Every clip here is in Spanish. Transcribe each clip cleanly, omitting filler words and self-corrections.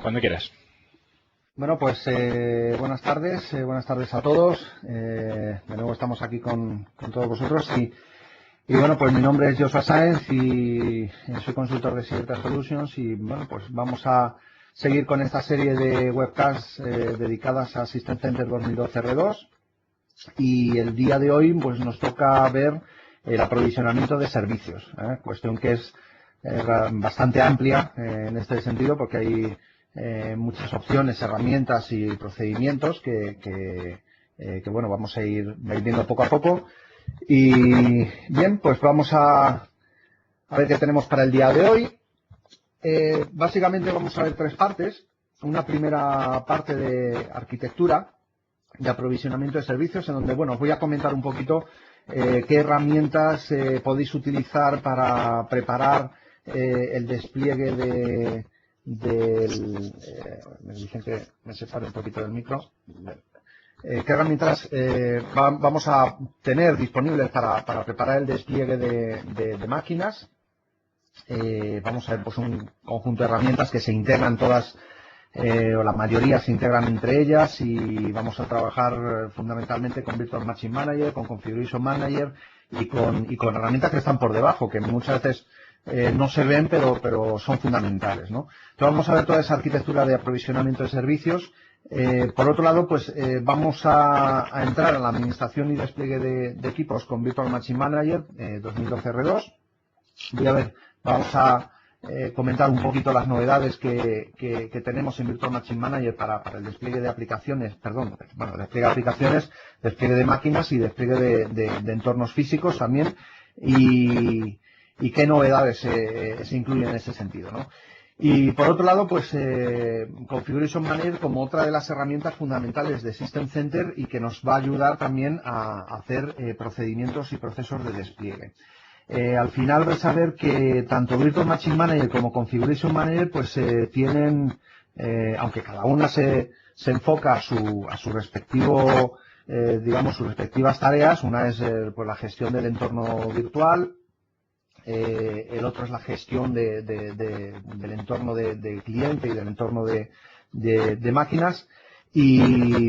Cuando quieras. Bueno, pues buenas tardes a todos. De nuevo estamos aquí con todos vosotros y bueno, pues mi nombre es Joshua Sáenz y soy consultor de Siderta Solutions y bueno, pues vamos a seguir con esta serie de webcasts dedicadas a System Center 2012 R2 y el día de hoy pues nos toca ver el aprovisionamiento de servicios, cuestión que es bastante amplia en este sentido porque hay muchas opciones, herramientas y procedimientos que bueno, vamos a ir viendo poco a poco. Y bien, pues vamos a ver qué tenemos para el día de hoy. Básicamente vamos a ver tres partes. Una primera parte de arquitectura, de aprovisionamiento de servicios, en donde, bueno, os voy a comentar un poquito qué herramientas podéis utilizar para preparar el despliegue me dicen que me separe un poquito del micro. ¿Qué herramientas vamos a tener disponibles para preparar el despliegue de máquinas? Vamos a ver pues un conjunto de herramientas que se integran todas o la mayoría se integran entre ellas y vamos a trabajar fundamentalmente con Virtual Machine Manager, con Configuration Manager y con herramientas que están por debajo, que muchas veces no se ven pero son fundamentales, ¿no? Entonces vamos a ver toda esa arquitectura de aprovisionamiento de servicios. Por otro lado, pues vamos a entrar en la administración y despliegue de equipos con Virtual Machine Manager 2012 R2. Vamos a comentar un poquito las novedades que tenemos en Virtual Machine Manager para el despliegue de aplicaciones, despliegue de aplicaciones, despliegue de máquinas y despliegue de entornos físicos también y qué novedades se incluyen en ese sentido, ¿no? Y por otro lado, pues Configuration Manager como otra de las herramientas fundamentales de System Center y que nos va a ayudar también a hacer procedimientos y procesos de despliegue. Al final vais a ver que tanto Virtual Machine Manager como Configuration Manager pues tienen, aunque cada una se enfoca a su respectivo, digamos, sus respectivas tareas. Una es pues la gestión del entorno virtual, el otro es la gestión del entorno de cliente y del entorno de máquinas.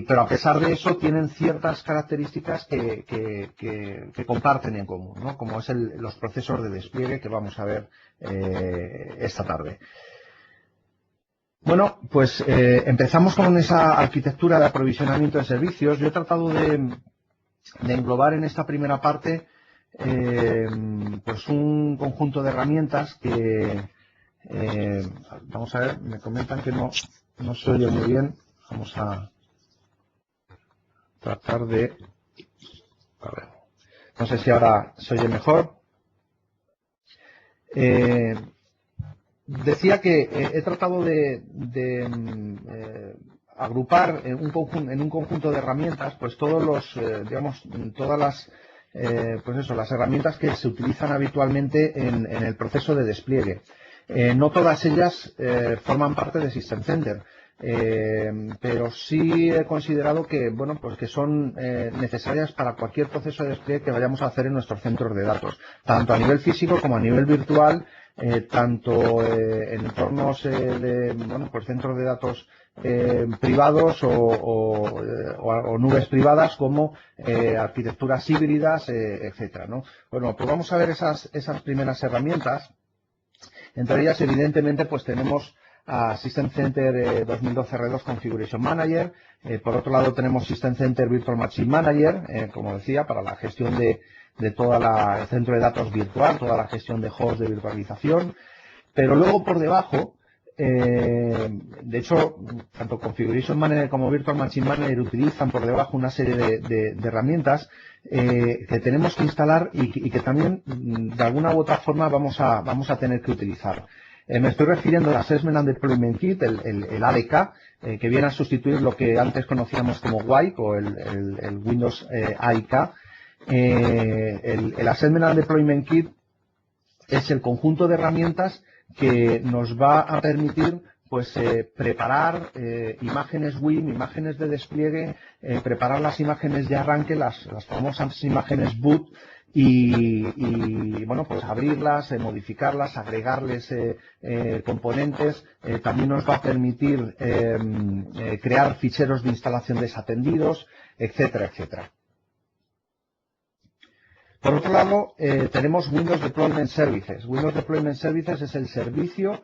Pero a pesar de eso tienen ciertas características que comparten en común, ¿no? Como es los procesos de despliegue que vamos a ver esta tarde. Pues empezamos con esa arquitectura de aprovisionamiento de servicios. Yo he tratado de englobar en esta primera parte pues un conjunto de herramientas que vamos a ver, me comentan que no se oye muy bien. Vamos a tratar de... A ver, no sé si ahora se oye mejor. Decía que he tratado de agrupar en un conjunto de herramientas, pues todos los, digamos, todas las, pues eso, las herramientas que se utilizan habitualmente en el proceso de despliegue. No todas ellas forman parte de System Center. Pero sí he considerado que, bueno, pues que son necesarias para cualquier proceso de despliegue que vayamos a hacer en nuestros centros de datos, tanto a nivel físico como a nivel virtual, tanto en entornos pues centros de datos privados o nubes privadas como arquitecturas híbridas, etcétera, ¿no? Bueno, pues vamos a ver esas primeras herramientas. Entre ellas, evidentemente, pues tenemos a System Center 2012 R2 Configuration Manager. Por otro lado tenemos System Center Virtual Machine Manager, como decía, para la gestión de todo el centro de datos virtual, toda la gestión de hosts de virtualización. Pero luego por debajo, de hecho, tanto Configuration Manager como Virtual Machine Manager utilizan por debajo una serie de herramientas que tenemos que instalar y que también de alguna u otra forma vamos a tener que utilizar. Me estoy refiriendo al Assessment and Deployment Kit, el ADK, que viene a sustituir lo que antes conocíamos como WIKE o el Windows AIK. El Assessment and Deployment Kit es el conjunto de herramientas que nos va a permitir pues preparar imágenes WIM, imágenes de despliegue, preparar las imágenes de arranque, las famosas imágenes boot, y bueno, pues abrirlas, modificarlas, agregarles componentes. También nos va a permitir crear ficheros de instalación desatendidos, etcétera, etcétera. Por otro lado, tenemos Windows Deployment Services. Windows Deployment Services es el servicio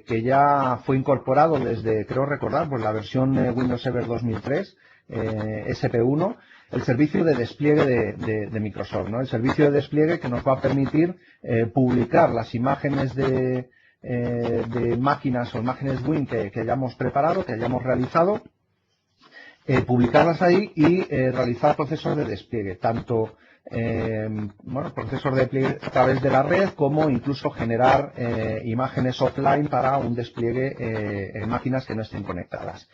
que ya fue incorporado desde, creo recordar, pues la versión Windows Server 2003, SP1, el servicio de despliegue de Microsoft, ¿no? El servicio de despliegue que nos va a permitir publicar las imágenes de máquinas o imágenes Win que hayamos preparado, que hayamos realizado, publicarlas ahí y realizar procesos de despliegue, tanto procesos de despliegue a través de la red, como incluso generar imágenes offline para un despliegue en máquinas que no estén conectadas.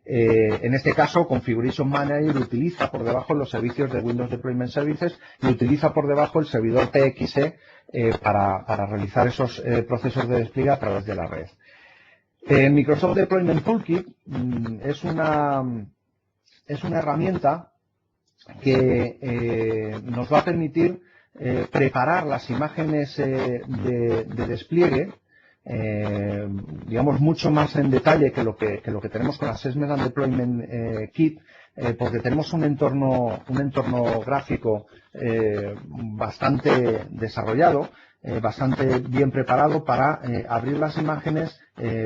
En este caso, Configuration Manager utiliza por debajo los servicios de Windows Deployment Services y utiliza por debajo el servidor PXE para realizar esos procesos de despliegue a través de la red. Microsoft Deployment Toolkit es una herramienta que nos va a permitir preparar las imágenes de despliegue, digamos, mucho más en detalle que lo que tenemos con Assessment and Deployment Kit, porque tenemos un entorno gráfico bastante desarrollado, bastante bien preparado para abrir las imágenes,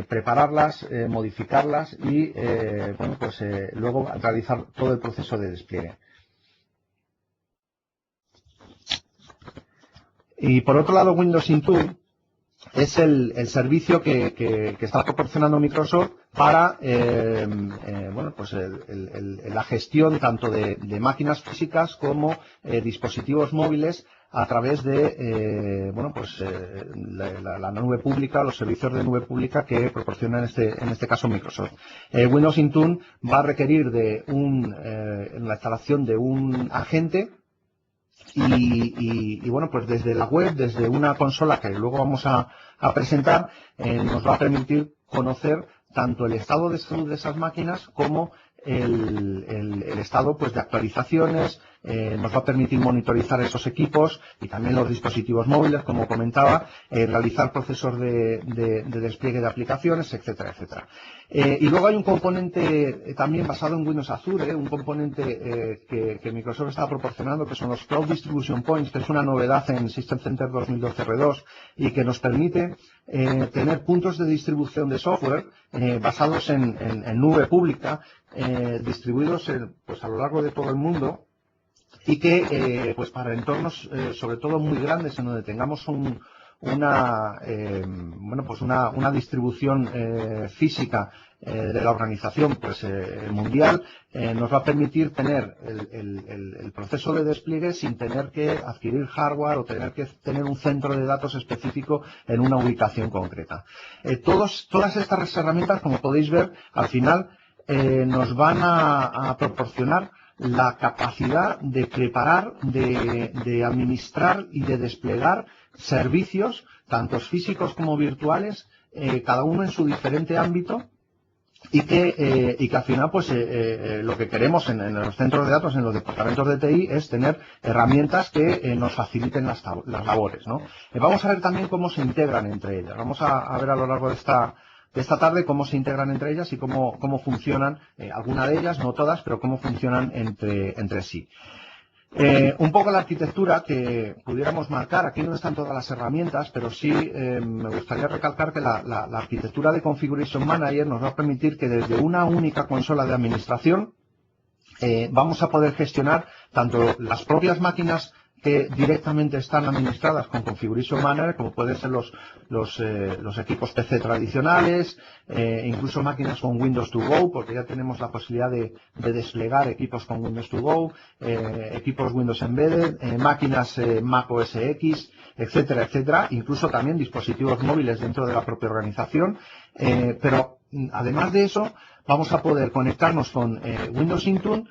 prepararlas, modificarlas y luego realizar todo el proceso de despliegue. Y por otro lado, Windows Intune es el servicio que está proporcionando Microsoft para la gestión tanto de máquinas físicas como dispositivos móviles a través de la nube pública, los servicios de nube pública que proporciona en este caso Microsoft. Windows Intune va a requerir de la instalación de un agente. Y bueno, pues desde la web, desde una consola que luego vamos a presentar, nos va a permitir conocer tanto el estado de salud de esas máquinas como el estado pues de actualizaciones, nos va a permitir monitorizar esos equipos y también los dispositivos móviles, como comentaba, realizar procesos de despliegue de aplicaciones, etcétera, etcétera. Y luego hay un componente también basado en Windows Azure, un componente que Microsoft está proporcionando, que son los Cloud Distribution Points, que es una novedad en System Center 2012 R2 y que nos permite tener puntos de distribución de software basados en nube pública, distribuidos a lo largo de todo el mundo, y que para entornos sobre todo muy grandes en donde tengamos una distribución física de la organización mundial, nos va a permitir tener el proceso de despliegue sin tener que adquirir hardware o tener que tener un centro de datos específico en una ubicación concreta. Todas estas herramientas, como podéis ver, al final nos van a proporcionar la capacidad de preparar, de administrar y de desplegar servicios, tanto físicos como virtuales, cada uno en su diferente ámbito, y que al final lo que queremos en los centros de datos, en los departamentos de TI, es tener herramientas que nos faciliten las labores, ¿no? Vamos a ver también cómo se integran entre ellas. Vamos a ver a lo largo de esta tarde cómo se integran entre ellas y cómo funcionan, algunas de ellas, no todas, pero cómo funcionan entre sí. Un poco la arquitectura que pudiéramos marcar, aquí no están todas las herramientas, pero sí me gustaría recalcar que la arquitectura de Configuration Manager nos va a permitir que desde una única consola de administración vamos a poder gestionar tanto las propias máquinas que directamente están administradas con Configuration Manager, como pueden ser los equipos PC tradicionales, incluso máquinas con Windows to Go, porque ya tenemos la posibilidad de desplegar equipos con Windows to Go, equipos Windows Embedded, máquinas Mac OS X, etcétera, etcétera, incluso también dispositivos móviles dentro de la propia organización, pero además de eso vamos a poder conectarnos con Windows Intune,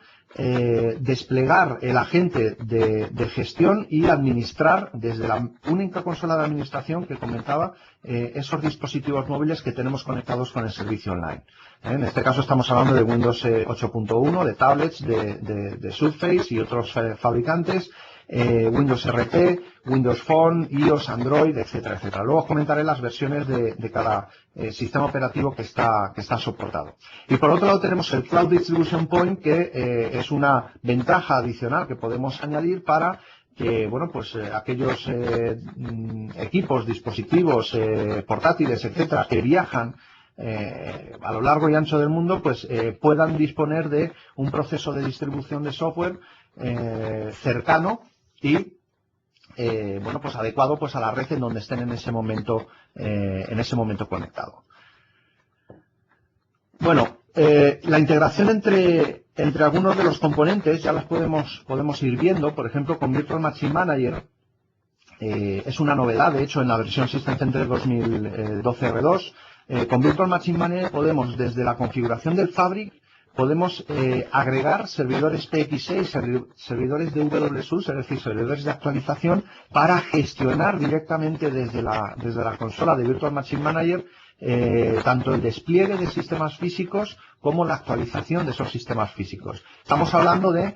desplegar el agente de gestión y administrar desde la única consola de administración que comentaba esos dispositivos móviles que tenemos conectados con el servicio online. En este caso estamos hablando de Windows 8.1, de tablets, de Surface y otros fabricantes, Windows RT, Windows Phone, iOS, Android, etcétera, etcétera. Luego os comentaré las versiones de cada sistema operativo que está soportado. Y por otro lado tenemos el Cloud Distribution Point, que es una ventaja adicional que podemos añadir para que, bueno, pues aquellos equipos, dispositivos, portátiles, etcétera, que viajan a lo largo y ancho del mundo, pues puedan disponer de un proceso de distribución de software cercano y bueno, pues adecuado pues a la red en donde estén en ese momento conectado. Bueno, la integración entre algunos de los componentes ya las podemos ir viendo. Por ejemplo, con Virtual Machine Manager es una novedad, de hecho, en la versión System Center 2012 R2. Con Virtual Machine Manager podemos, desde la configuración del Fabric, podemos agregar servidores PXE y servidores de WSUS, es decir, servidores de actualización, para gestionar directamente desde la consola de Virtual Machine Manager tanto el despliegue de sistemas físicos como la actualización de esos sistemas físicos. Estamos hablando de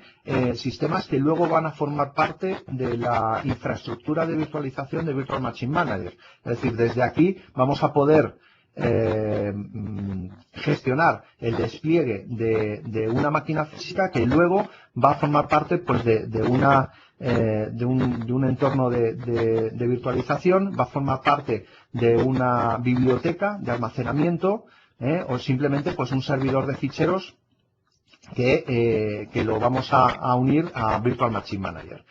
sistemas que luego van a formar parte de la infraestructura de virtualización de Virtual Machine Manager. Es decir, desde aquí vamos a poder gestionar el despliegue de una máquina física que luego va a formar parte pues de un entorno de virtualización, va a formar parte de una biblioteca de almacenamiento o simplemente pues un servidor de ficheros que lo vamos a unir a Virtual Machine Manager.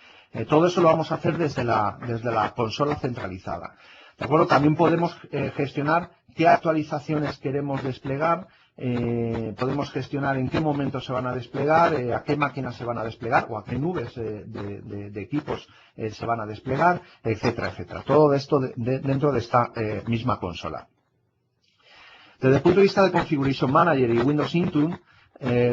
Todo eso lo vamos a hacer desde la consola centralizada. ¿De acuerdo? También podemos gestionar qué actualizaciones queremos desplegar, podemos gestionar en qué momento se van a desplegar, a qué máquinas se van a desplegar o a qué nubes de equipos se van a desplegar, etcétera, etcétera. Todo esto dentro de esta misma consola. Desde el punto de vista de Configuration Manager y Windows Intune,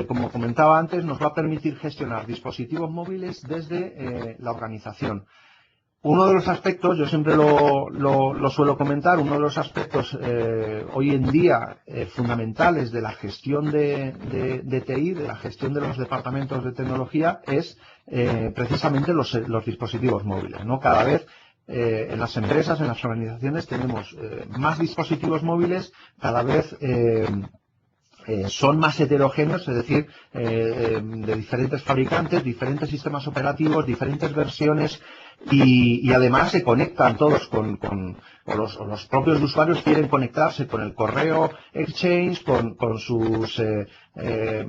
como comentaba antes, nos va a permitir gestionar dispositivos móviles desde la organización. Uno de los aspectos, yo siempre lo suelo comentar, uno de los aspectos hoy en día fundamentales de la gestión de TI, de la gestión de los departamentos de tecnología, es precisamente los dispositivos móviles, ¿no? Cada vez en las empresas, en las organizaciones, tenemos más dispositivos móviles, cada vez son más heterogéneos, es decir, de diferentes fabricantes, diferentes sistemas operativos, diferentes versiones y además se conectan todos los propios usuarios quieren conectarse con el correo Exchange, con sus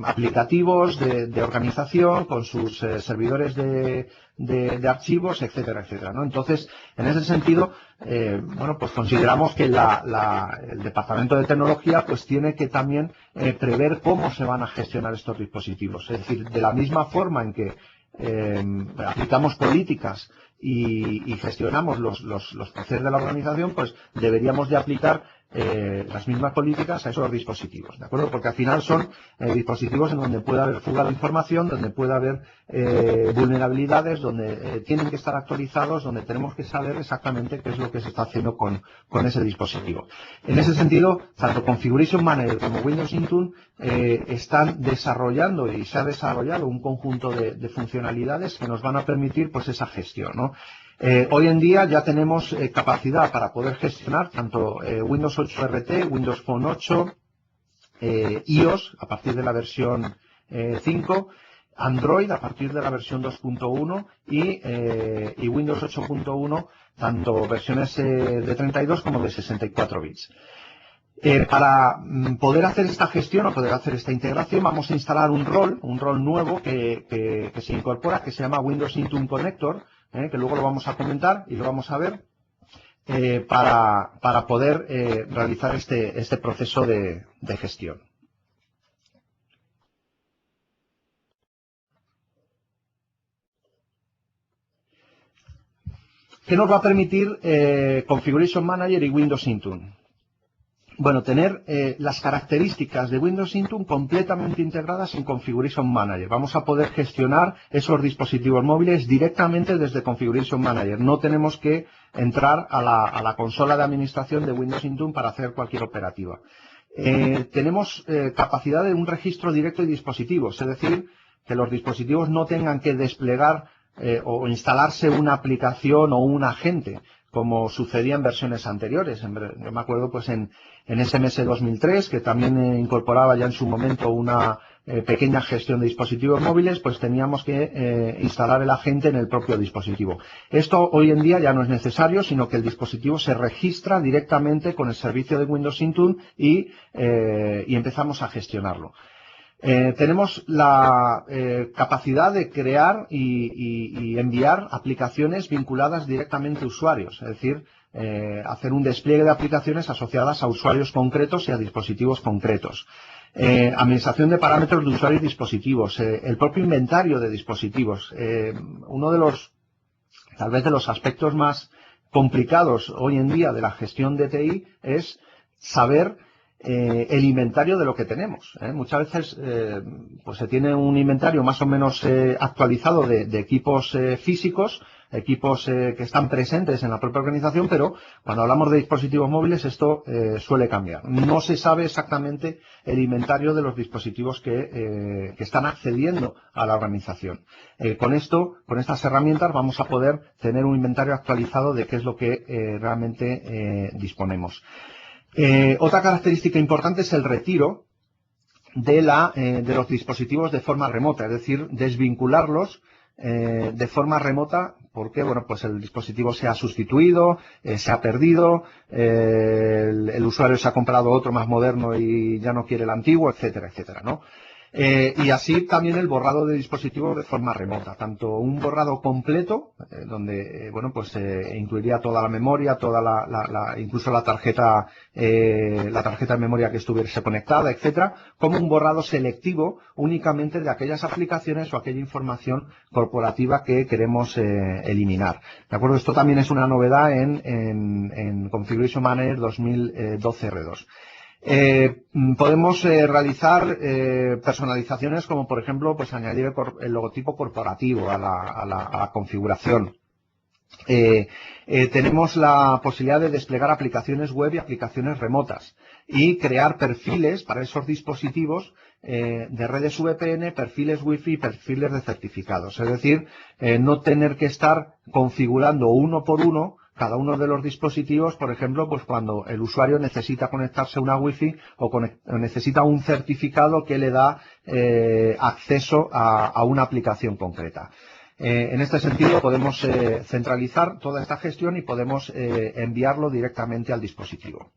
aplicativos de organización, con sus servidores de archivos, etcétera, etcétera, ¿no? Entonces, en ese sentido, bueno, pues consideramos que el Departamento de Tecnología pues tiene que también prever cómo se van a gestionar estos dispositivos. Es decir, de la misma forma en que aplicamos políticas y gestionamos los procesos de la organización, pues deberíamos de aplicar las mismas políticas a esos dispositivos, ¿de acuerdo? Porque al final son dispositivos en donde puede haber fuga de información, donde puede haber vulnerabilidades, donde tienen que estar actualizados, donde tenemos que saber exactamente qué es lo que se está haciendo con ese dispositivo. En ese sentido, tanto Configuration Manager como Windows Intune están desarrollando y se ha desarrollado un conjunto de funcionalidades que nos van a permitir pues esa gestión, ¿no? Hoy en día ya tenemos capacidad para poder gestionar tanto Windows 8 RT, Windows Phone 8, iOS a partir de la versión 5, Android a partir de la versión 2.1 y Windows 8.1, tanto versiones de 32 como de 64 bits. Para poder hacer esta gestión o poder hacer esta integración vamos a instalar un rol nuevo que se incorpora, que se llama Windows Intune Connector, que luego lo vamos a comentar y lo vamos a ver, para poder realizar este proceso de gestión. ¿Qué nos va a permitir Configuration Manager y Windows Intune? Bueno, tener las características de Windows Intune completamente integradas en Configuration Manager. Vamos a poder gestionar esos dispositivos móviles directamente desde Configuration Manager. No tenemos que entrar a la consola de administración de Windows Intune para hacer cualquier operativa. Tenemos capacidad de un registro directo de dispositivos, es decir, que los dispositivos no tengan que desplegar o instalarse una aplicación o un agente, como sucedía en versiones anteriores. Yo me acuerdo pues en SMS 2003, que también incorporaba ya en su momento una pequeña gestión de dispositivos móviles, pues teníamos que instalar el agente en el propio dispositivo. Esto hoy en día ya no es necesario, sino que el dispositivo se registra directamente con el servicio de Windows Intune y empezamos a gestionarlo. Tenemos la capacidad de crear y enviar aplicaciones vinculadas directamente a usuarios, es decir, hacer un despliegue de aplicaciones asociadas a usuarios concretos y a dispositivos concretos. Administración de parámetros de usuarios y dispositivos, el propio inventario de dispositivos. Uno de los, tal vez de los aspectos más complicados hoy en día de la gestión de TI es saber el inventario de lo que tenemos. Muchas veces pues se tiene un inventario más o menos actualizado de equipos físicos, equipos que están presentes en la propia organización, pero cuando hablamos de dispositivos móviles esto suele cambiar. No se sabe exactamente el inventario de los dispositivos que están accediendo a la organización. Con estas herramientas vamos a poder tener un inventario actualizado de qué es lo que realmente disponemos. Otra característica importante es el retiro de los dispositivos de forma remota, es decir, desvincularlos de forma remota porque bueno, pues el dispositivo se ha sustituido, se ha perdido, el usuario se ha comprado otro más moderno y ya no quiere el antiguo, etcétera, etcétera, ¿no? Y así también el borrado de dispositivos de forma remota, tanto un borrado completo, donde bueno, pues incluiría toda la memoria, incluso la tarjeta de memoria que estuviese conectada, etcétera, como un borrado selectivo únicamente de aquellas aplicaciones o aquella información corporativa que queremos eliminar. ¿De acuerdo? Esto también es una novedad en Configuration Manager 2012 R2. Podemos realizar personalizaciones como por ejemplo pues añadir el logotipo corporativo a la configuración. Tenemos la posibilidad de desplegar aplicaciones web y aplicaciones remotas y crear perfiles para esos dispositivos de redes VPN, perfiles Wi-Fi y perfiles de certificados. Es decir, no tener que estar configurando uno por uno cada uno de los dispositivos, por ejemplo, pues cuando el usuario necesita conectarse a una Wi-Fi o necesita un certificado que le da acceso a una aplicación concreta. En este sentido podemos centralizar toda esta gestión y podemos enviarlo directamente al dispositivo.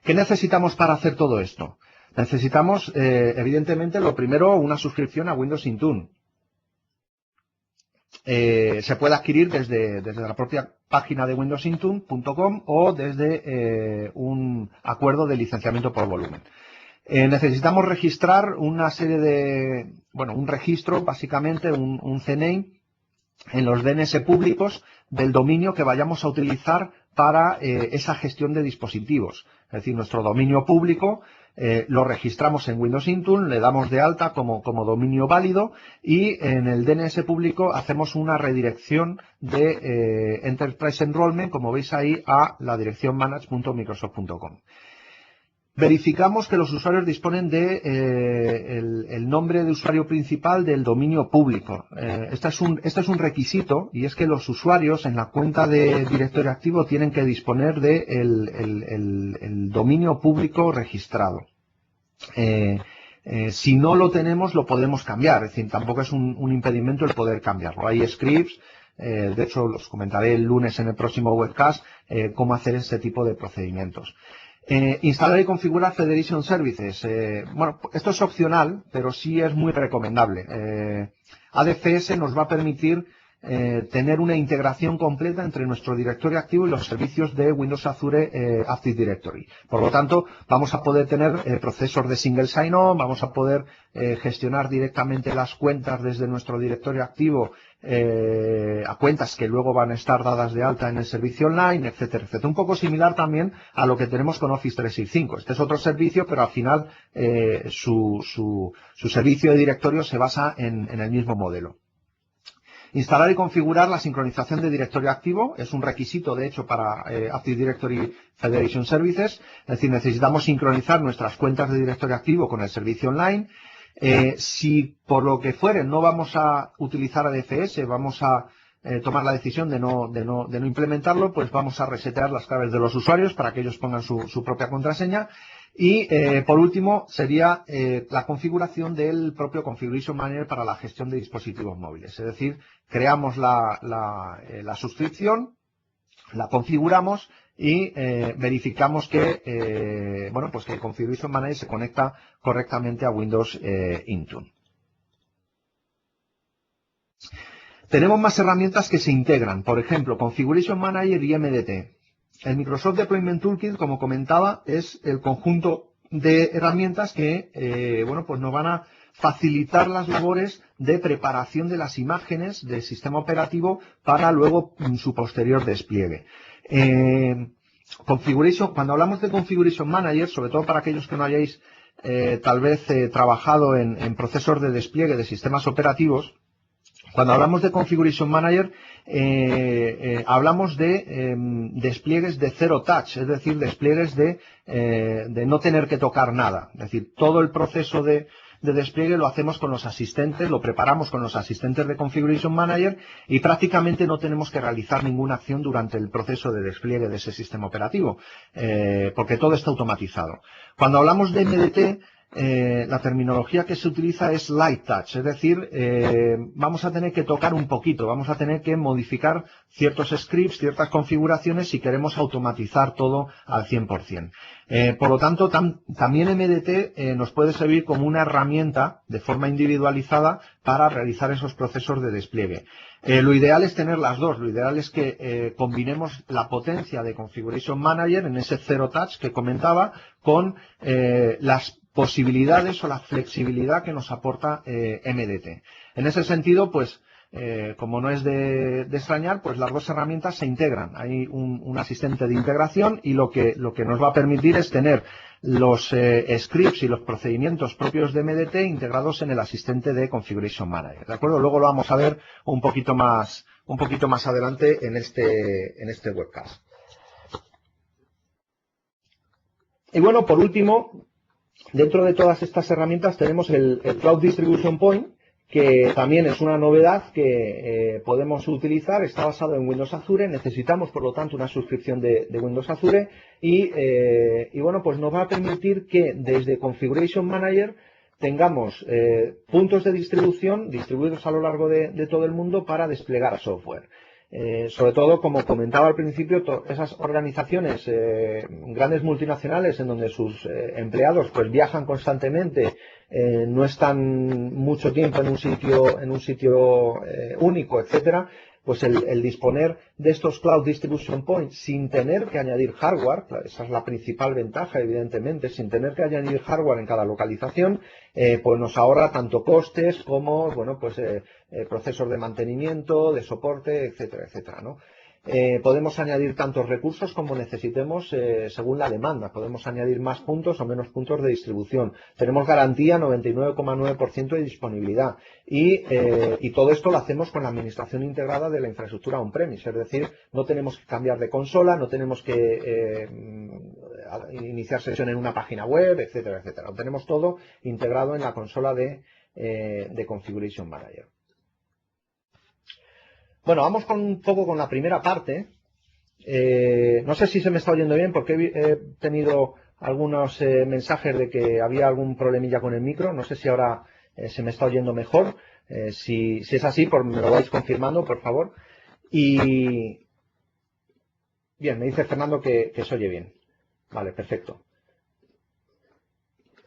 ¿Qué necesitamos para hacer todo esto? Necesitamos, evidentemente, lo primero, una suscripción a Windows Intune. Se puede adquirir desde la propia página de windowsintune.com o desde un acuerdo de licenciamiento por volumen. Necesitamos registrar una serie un registro, básicamente un CNAME en los DNS públicos del dominio que vayamos a utilizar para esa gestión de dispositivos. Es decir, nuestro dominio público lo registramos en Windows Intune, le damos de alta como dominio válido y en el DNS público hacemos una redirección de Enterprise Enrollment, como veis ahí, a la dirección manage.microsoft.com. Verificamos que los usuarios disponen de el nombre de usuario principal del dominio público. Este es un requisito, y es que los usuarios en la cuenta de directorio activo tienen que disponer de el dominio público registrado. Si no lo tenemos, lo podemos cambiar, es decir, tampoco es un impedimento el poder cambiarlo. Hay scripts, de hecho los comentaré el lunes en el próximo webcast, cómo hacer este tipo de procedimientos. Instalar y configurar Federation Services. Bueno, esto es opcional, pero sí es muy recomendable. ADFS nos va a permitir tener una integración completa entre nuestro directorio activo y los servicios de Windows Azure Active Directory. Por lo tanto, vamos a poder tener procesos de single sign-on, vamos a poder gestionar directamente las cuentas desde nuestro directorio activo a cuentas que luego van a estar dadas de alta en el servicio online, etcétera, etcétera. Un poco similar también a lo que tenemos con Office 365. Este es otro servicio, pero al final su servicio de directorio se basa en el mismo modelo. Instalar y configurar la sincronización de directorio activo es un requisito, de hecho, para Active Directory Federation Services. Es decir, necesitamos sincronizar nuestras cuentas de directorio activo con el servicio online. Si por lo que fuere no vamos a utilizar ADFS, vamos a tomar la decisión de no implementarlo, pues vamos a resetear las claves de los usuarios para que ellos pongan su propia contraseña. Y por último sería la configuración del propio Configuration Manager para la gestión de dispositivos móviles. Es decir, creamos la suscripción, la configuramos y verificamos que pues que el Configuration Manager se conecta correctamente a Windows Intune. Tenemos más herramientas que se integran, por ejemplo, Configuration Manager y MDT. El Microsoft Deployment Toolkit, como comentaba, es el conjunto de herramientas que pues nos van a facilitar las labores de preparación de las imágenes del sistema operativo para luego su posterior despliegue. Cuando hablamos de Configuration Manager, sobre todo para aquellos que no hayáis tal vez trabajado en procesos de despliegue de sistemas operativos, cuando hablamos de Configuration Manager, hablamos de despliegues de zero touch, es decir, despliegues de no tener que tocar nada. Es decir, todo el proceso de despliegue lo hacemos con los asistentes, lo preparamos con los asistentes de Configuration Manager y prácticamente no tenemos que realizar ninguna acción durante el proceso de despliegue de ese sistema operativo, porque todo está automatizado. Cuando hablamos de MDT, la terminología que se utiliza es light touch, es decir, vamos a tener que tocar un poquito, vamos a tener que modificar ciertos scripts, ciertas configuraciones si queremos automatizar todo al 100%. Por lo tanto, también MDT nos puede servir como una herramienta de forma individualizada para realizar esos procesos de despliegue. Lo ideal es tener las dos, lo ideal es que combinemos la potencia de Configuration Manager en ese zero touch que comentaba con las posibilidades o la flexibilidad que nos aporta MDT. En ese sentido, pues, como no es de extrañar, pues las dos herramientas se integran. Hay un asistente de integración y lo que nos va a permitir es tener los scripts y los procedimientos propios de MDT integrados en el asistente de Configuration Manager. ¿De acuerdo? Luego lo vamos a ver un poquito más adelante en este webcast. Y bueno, por último, dentro de todas estas herramientas tenemos el Cloud Distribution Point, que también es una novedad que podemos utilizar. Está basado en Windows Azure. Necesitamos, por lo tanto, una suscripción de Windows Azure y bueno, pues nos va a permitir que desde Configuration Manager tengamos puntos de distribución distribuidos a lo largo de todo el mundo para desplegar software. Sobre todo, como comentaba al principio, esas organizaciones, grandes multinacionales en donde sus empleados pues viajan constantemente, no están mucho tiempo en un sitio único, etcétera, pues el disponer de estos Cloud Distribution Points sin tener que añadir hardware, esa es la principal ventaja, evidentemente, sin tener que añadir hardware en cada localización, pues nos ahorra tanto costes como, bueno, pues procesos de mantenimiento, de soporte, etcétera, etcétera, ¿no? Podemos añadir tantos recursos como necesitemos según la demanda. Podemos añadir más puntos o menos puntos de distribución. Tenemos garantía 99,9% de disponibilidad. Y todo esto lo hacemos con la administración integrada de la infraestructura on-premise. Es decir, no tenemos que cambiar de consola, no tenemos que iniciar sesión en una página web, etcétera, etcétera. Lo tenemos todo integrado en la consola de Configuration Manager. Bueno, vamos un poco con la primera parte. No sé si se me está oyendo bien porque he tenido algunos mensajes de que había algún problemilla con el micro. No sé si ahora se me está oyendo mejor. Si es así, pues me lo vais confirmando, por favor. Y bien, me dice Fernando que se oye bien. Vale, perfecto.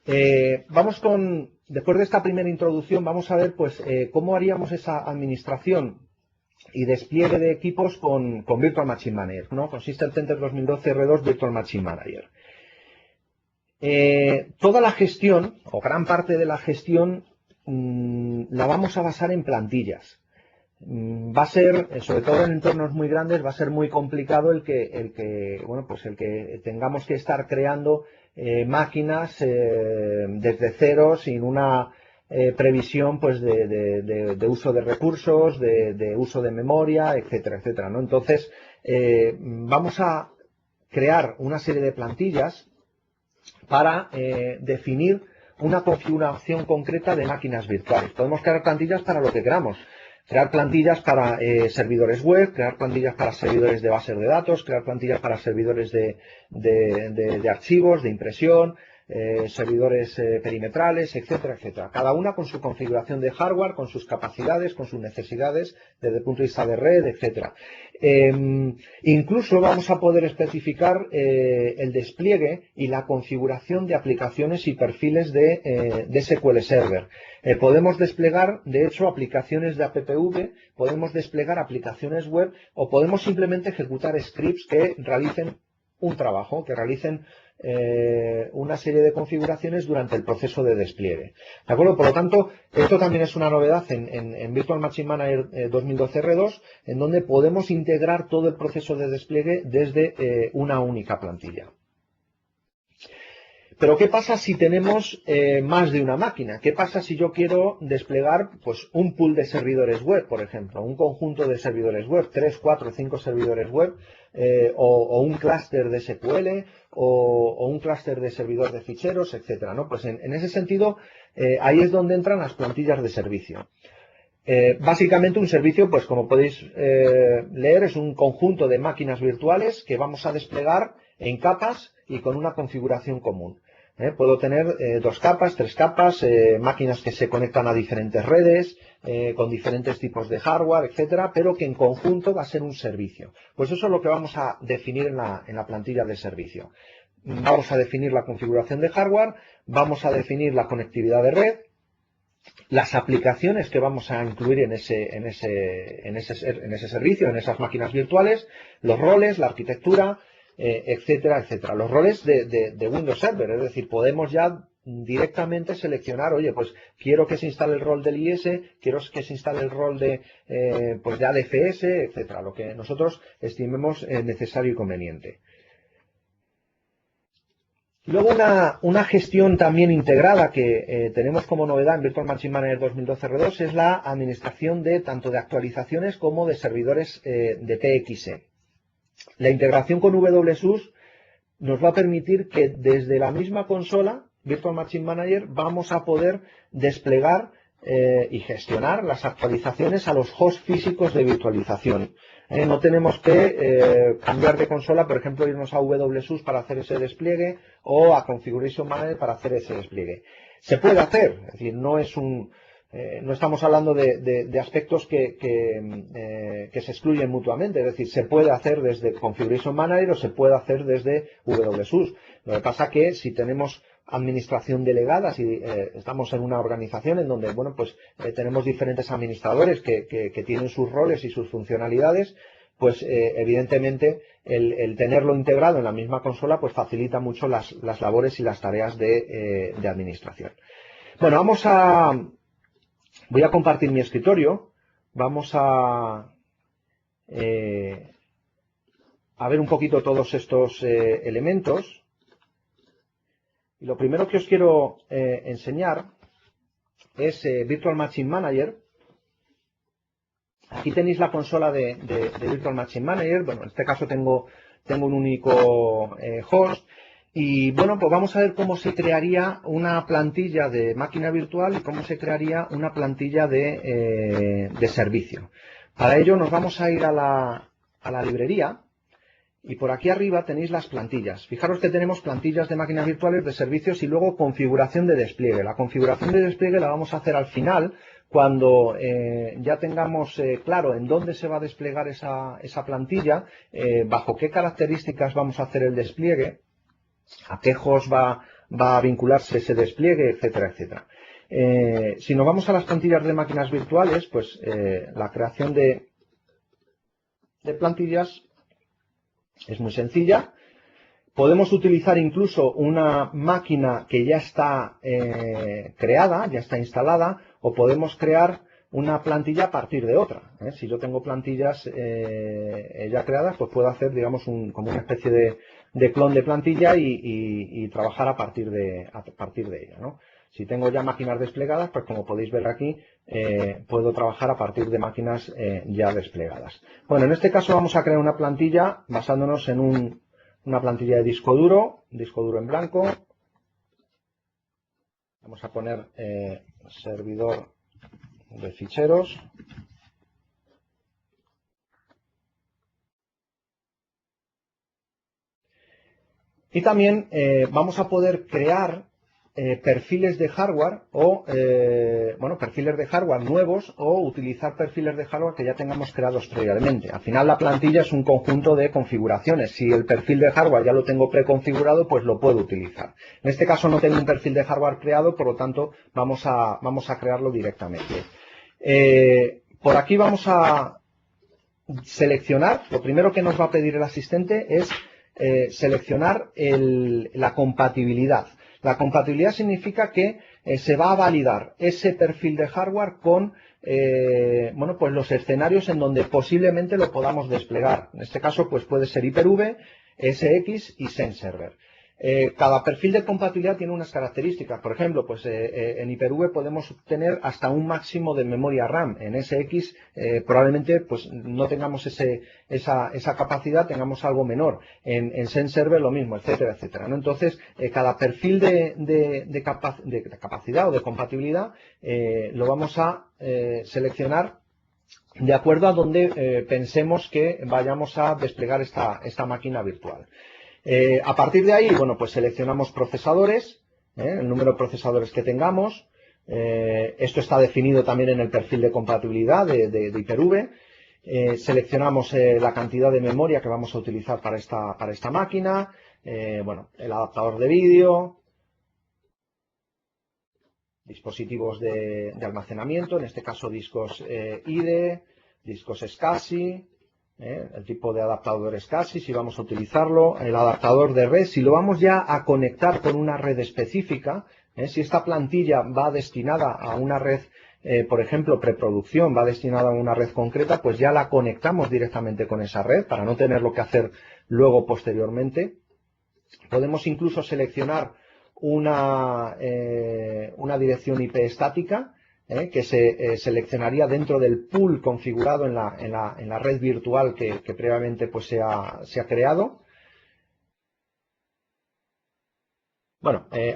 Después de esta primera introducción, vamos a ver pues cómo haríamos esa administración y despliegue de equipos con Virtual Machine Manager, ¿no? Con System Center 2012 R2 Virtual Machine Manager. Toda la gestión, o gran parte de la gestión, la vamos a basar en plantillas. Va a ser, sobre todo en entornos muy grandes, va a ser muy complicado el que tengamos que estar creando máquinas desde cero, sin una previsión pues de uso de recursos, de uso de memoria, etcétera, etcétera, ¿no? Entonces, vamos a crear una serie de plantillas para definir una configuración concreta de máquinas virtuales. Podemos crear plantillas para lo que queramos. Crear plantillas para servidores web, crear plantillas para servidores de bases de datos, crear plantillas para servidores de archivos, de impresión, servidores perimetrales, etcétera, etcétera. Cada una con su configuración de hardware, con sus capacidades, con sus necesidades desde el punto de vista de red, etcétera. Incluso vamos a poder especificar el despliegue y la configuración de aplicaciones y perfiles de SQL Server. Podemos desplegar, de hecho, aplicaciones de AppV, podemos desplegar aplicaciones web o podemos simplemente ejecutar scripts que realicen un trabajo, que realicen una serie de configuraciones durante el proceso de despliegue. ¿De acuerdo? Por lo tanto, esto también es una novedad en Virtual Machine Manager 2012 R2, en donde podemos integrar todo el proceso de despliegue desde una única plantilla. Pero ¿qué pasa si tenemos más de una máquina? ¿Qué pasa si yo quiero desplegar pues, un pool de servidores web, por ejemplo? Un conjunto de servidores web, 3, 4, 5 servidores web, o un clúster de SQL, o un clúster de servidor de ficheros, etcétera, ¿no? Pues en ese sentido, ahí es donde entran las plantillas de servicio. Básicamente un servicio, pues como podéis leer, es un conjunto de máquinas virtuales que vamos a desplegar en capas y con una configuración común. Puedo tener 2 capas, 3 capas, máquinas que se conectan a diferentes redes, con diferentes tipos de hardware, etcétera, pero que en conjunto va a ser un servicio. Pues eso es lo que vamos a definir en la plantilla de servicio. Vamos a definir la configuración de hardware, vamos a definir la conectividad de red, las aplicaciones que vamos a incluir en ese servicio, en esas máquinas virtuales, los roles, la arquitectura, etcétera, etcétera. Los roles de Windows Server, es decir, podemos ya directamente seleccionar, oye, pues quiero que se instale el rol del IS, quiero que se instale el rol de ADFS, etcétera, lo que nosotros estimemos necesario y conveniente. Luego una gestión también integrada que tenemos como novedad en Virtual Machine Manager 2012 R2 es la administración de tanto de actualizaciones como de servidores de TXE. La integración con WSUS nos va a permitir que desde la misma consola Virtual Machine Manager vamos a poder desplegar y gestionar las actualizaciones a los hosts físicos de virtualización. No tenemos que cambiar de consola, por ejemplo, irnos a WSUS para hacer ese despliegue o a Configuration Manager para hacer ese despliegue. Se puede hacer, es decir, no estamos hablando de aspectos que se excluyen mutuamente, es decir, se puede hacer desde Configuration Manager o se puede hacer desde WSUS. Lo que pasa que si tenemos administración delegada, si estamos en una organización en donde, bueno, pues tenemos diferentes administradores que tienen sus roles y sus funcionalidades, pues evidentemente el tenerlo integrado en la misma consola pues facilita mucho las labores y las tareas de administración. Bueno, voy a compartir mi escritorio, vamos a ver un poquito todos estos elementos. Y lo primero que os quiero enseñar es Virtual Machine Manager. Aquí tenéis la consola de Virtual Machine Manager. Bueno, en este caso tengo un único host. Y bueno, pues vamos a ver cómo se crearía una plantilla de máquina virtual y cómo se crearía una plantilla de servicio. Para ello nos vamos a ir a la librería. Y por aquí arriba tenéis las plantillas. Fijaros que tenemos plantillas de máquinas virtuales, de servicios y luego configuración de despliegue. La configuración de despliegue la vamos a hacer al final, cuando ya tengamos claro en dónde se va a desplegar esa plantilla, bajo qué características vamos a hacer el despliegue, a qué host va a vincularse ese despliegue, etcétera, etcétera. Si nos vamos a las plantillas de máquinas virtuales, pues la creación de plantillas es muy sencilla. Podemos utilizar incluso una máquina que ya está creada, ya está instalada, o podemos crear una plantilla a partir de otra. Si yo tengo plantillas ya creadas, pues puedo hacer, digamos, como una especie de clon de plantilla y trabajar a partir de ella, ¿no? Si tengo ya máquinas desplegadas, pues como podéis ver aquí, puedo trabajar a partir de máquinas ya desplegadas. Bueno, en este caso vamos a crear una plantilla basándonos en una plantilla de disco duro en blanco. Vamos a poner servidor de ficheros. Y también vamos a poder crear perfiles de hardware o, perfiles de hardware nuevos o utilizar perfiles de hardware que ya tengamos creados previamente. Al final la plantilla es un conjunto de configuraciones. Si el perfil de hardware ya lo tengo preconfigurado, pues lo puedo utilizar. En este caso no tengo un perfil de hardware creado, por lo tanto vamos a crearlo directamente. Por aquí vamos a seleccionar, lo primero que nos va a pedir el asistente es seleccionar la compatibilidad. La compatibilidad significa que se va a validar ese perfil de hardware con pues los escenarios en donde posiblemente lo podamos desplegar. En este caso pues puede ser Hyper-V, SX y XenServer. Cada perfil de compatibilidad tiene unas características. Por ejemplo, pues en Hyper-V podemos tener hasta un máximo de memoria RAM. En SX probablemente pues no tengamos esa capacidad, tengamos algo menor. En XenServer lo mismo, etcétera, etcétera, ¿no? Entonces, cada perfil de capacidad o de compatibilidad lo vamos a seleccionar de acuerdo a donde pensemos que vayamos a desplegar esta máquina virtual. A partir de ahí, bueno, pues seleccionamos procesadores, el número de procesadores que tengamos. Esto está definido también en el perfil de compatibilidad de Hyper-V. Seleccionamos la cantidad de memoria que vamos a utilizar para esta máquina. El adaptador de vídeo, dispositivos de almacenamiento, en este caso discos IDE, discos SCSI. El tipo de adaptador SCSI, si vamos a utilizarlo, el adaptador de red, si lo vamos ya a conectar con una red específica, si esta plantilla va destinada a una red, por ejemplo, preproducción, va destinada a una red concreta, pues ya la conectamos directamente con esa red para no tenerlo que hacer luego posteriormente. Podemos incluso seleccionar una dirección IP estática, que se seleccionaría dentro del pool configurado en la red virtual que previamente pues, se ha creado.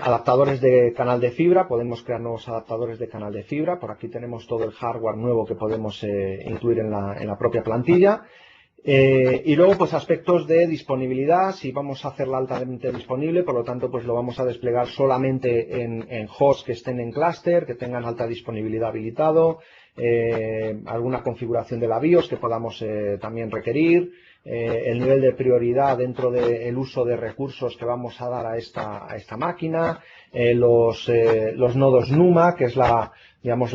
Adaptadores de canal de fibra, podemos crear nuevos adaptadores de canal de fibra. Por aquí tenemos todo el hardware nuevo que podemos incluir en la propia plantilla. Y luego, pues aspectos de disponibilidad, si vamos a hacerla altamente disponible, por lo tanto, pues lo vamos a desplegar solamente en hosts que estén en clúster, que tengan alta disponibilidad habilitado, alguna configuración de la BIOS que podamos también requerir, el nivel de prioridad dentro del uso de recursos que vamos a dar a esta máquina, los nodos NUMA, que es la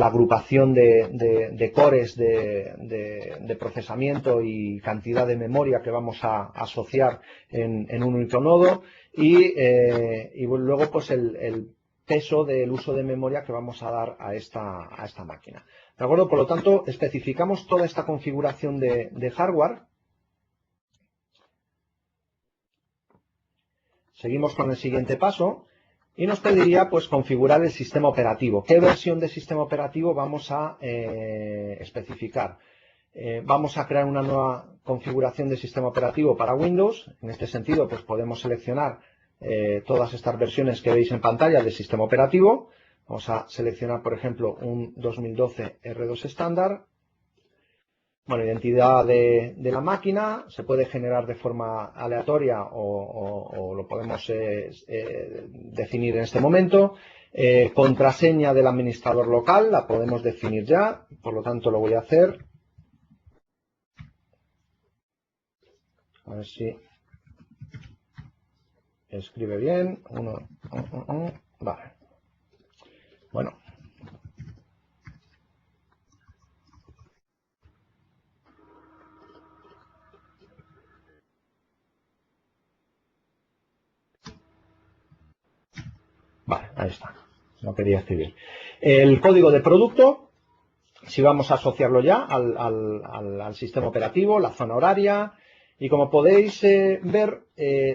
agrupación de cores de procesamiento y cantidad de memoria que vamos a asociar en un único nodo y luego pues el peso del uso de memoria que vamos a dar a esta máquina. ¿De acuerdo? Por lo tanto, especificamos toda esta configuración de hardware. Seguimos con el siguiente paso. Y nos pediría pues configurar el sistema operativo. ¿Qué versión de sistema operativo vamos a especificar? Vamos a crear una nueva configuración de sistema operativo para Windows. En este sentido, pues podemos seleccionar todas estas versiones que veis en pantalla de sistema operativo. Vamos a seleccionar, por ejemplo, un 2012 R2 estándar. Identidad de la máquina, se puede generar de forma aleatoria o lo podemos definir en este momento. Contraseña del administrador local, la podemos definir ya, por lo tanto lo voy a hacer. A ver si escribe bien. Vale. Bueno. Vale, ahí está. No quería escribir. El código de producto, si vamos a asociarlo ya al sistema operativo, la zona horaria. Y como podéis ver,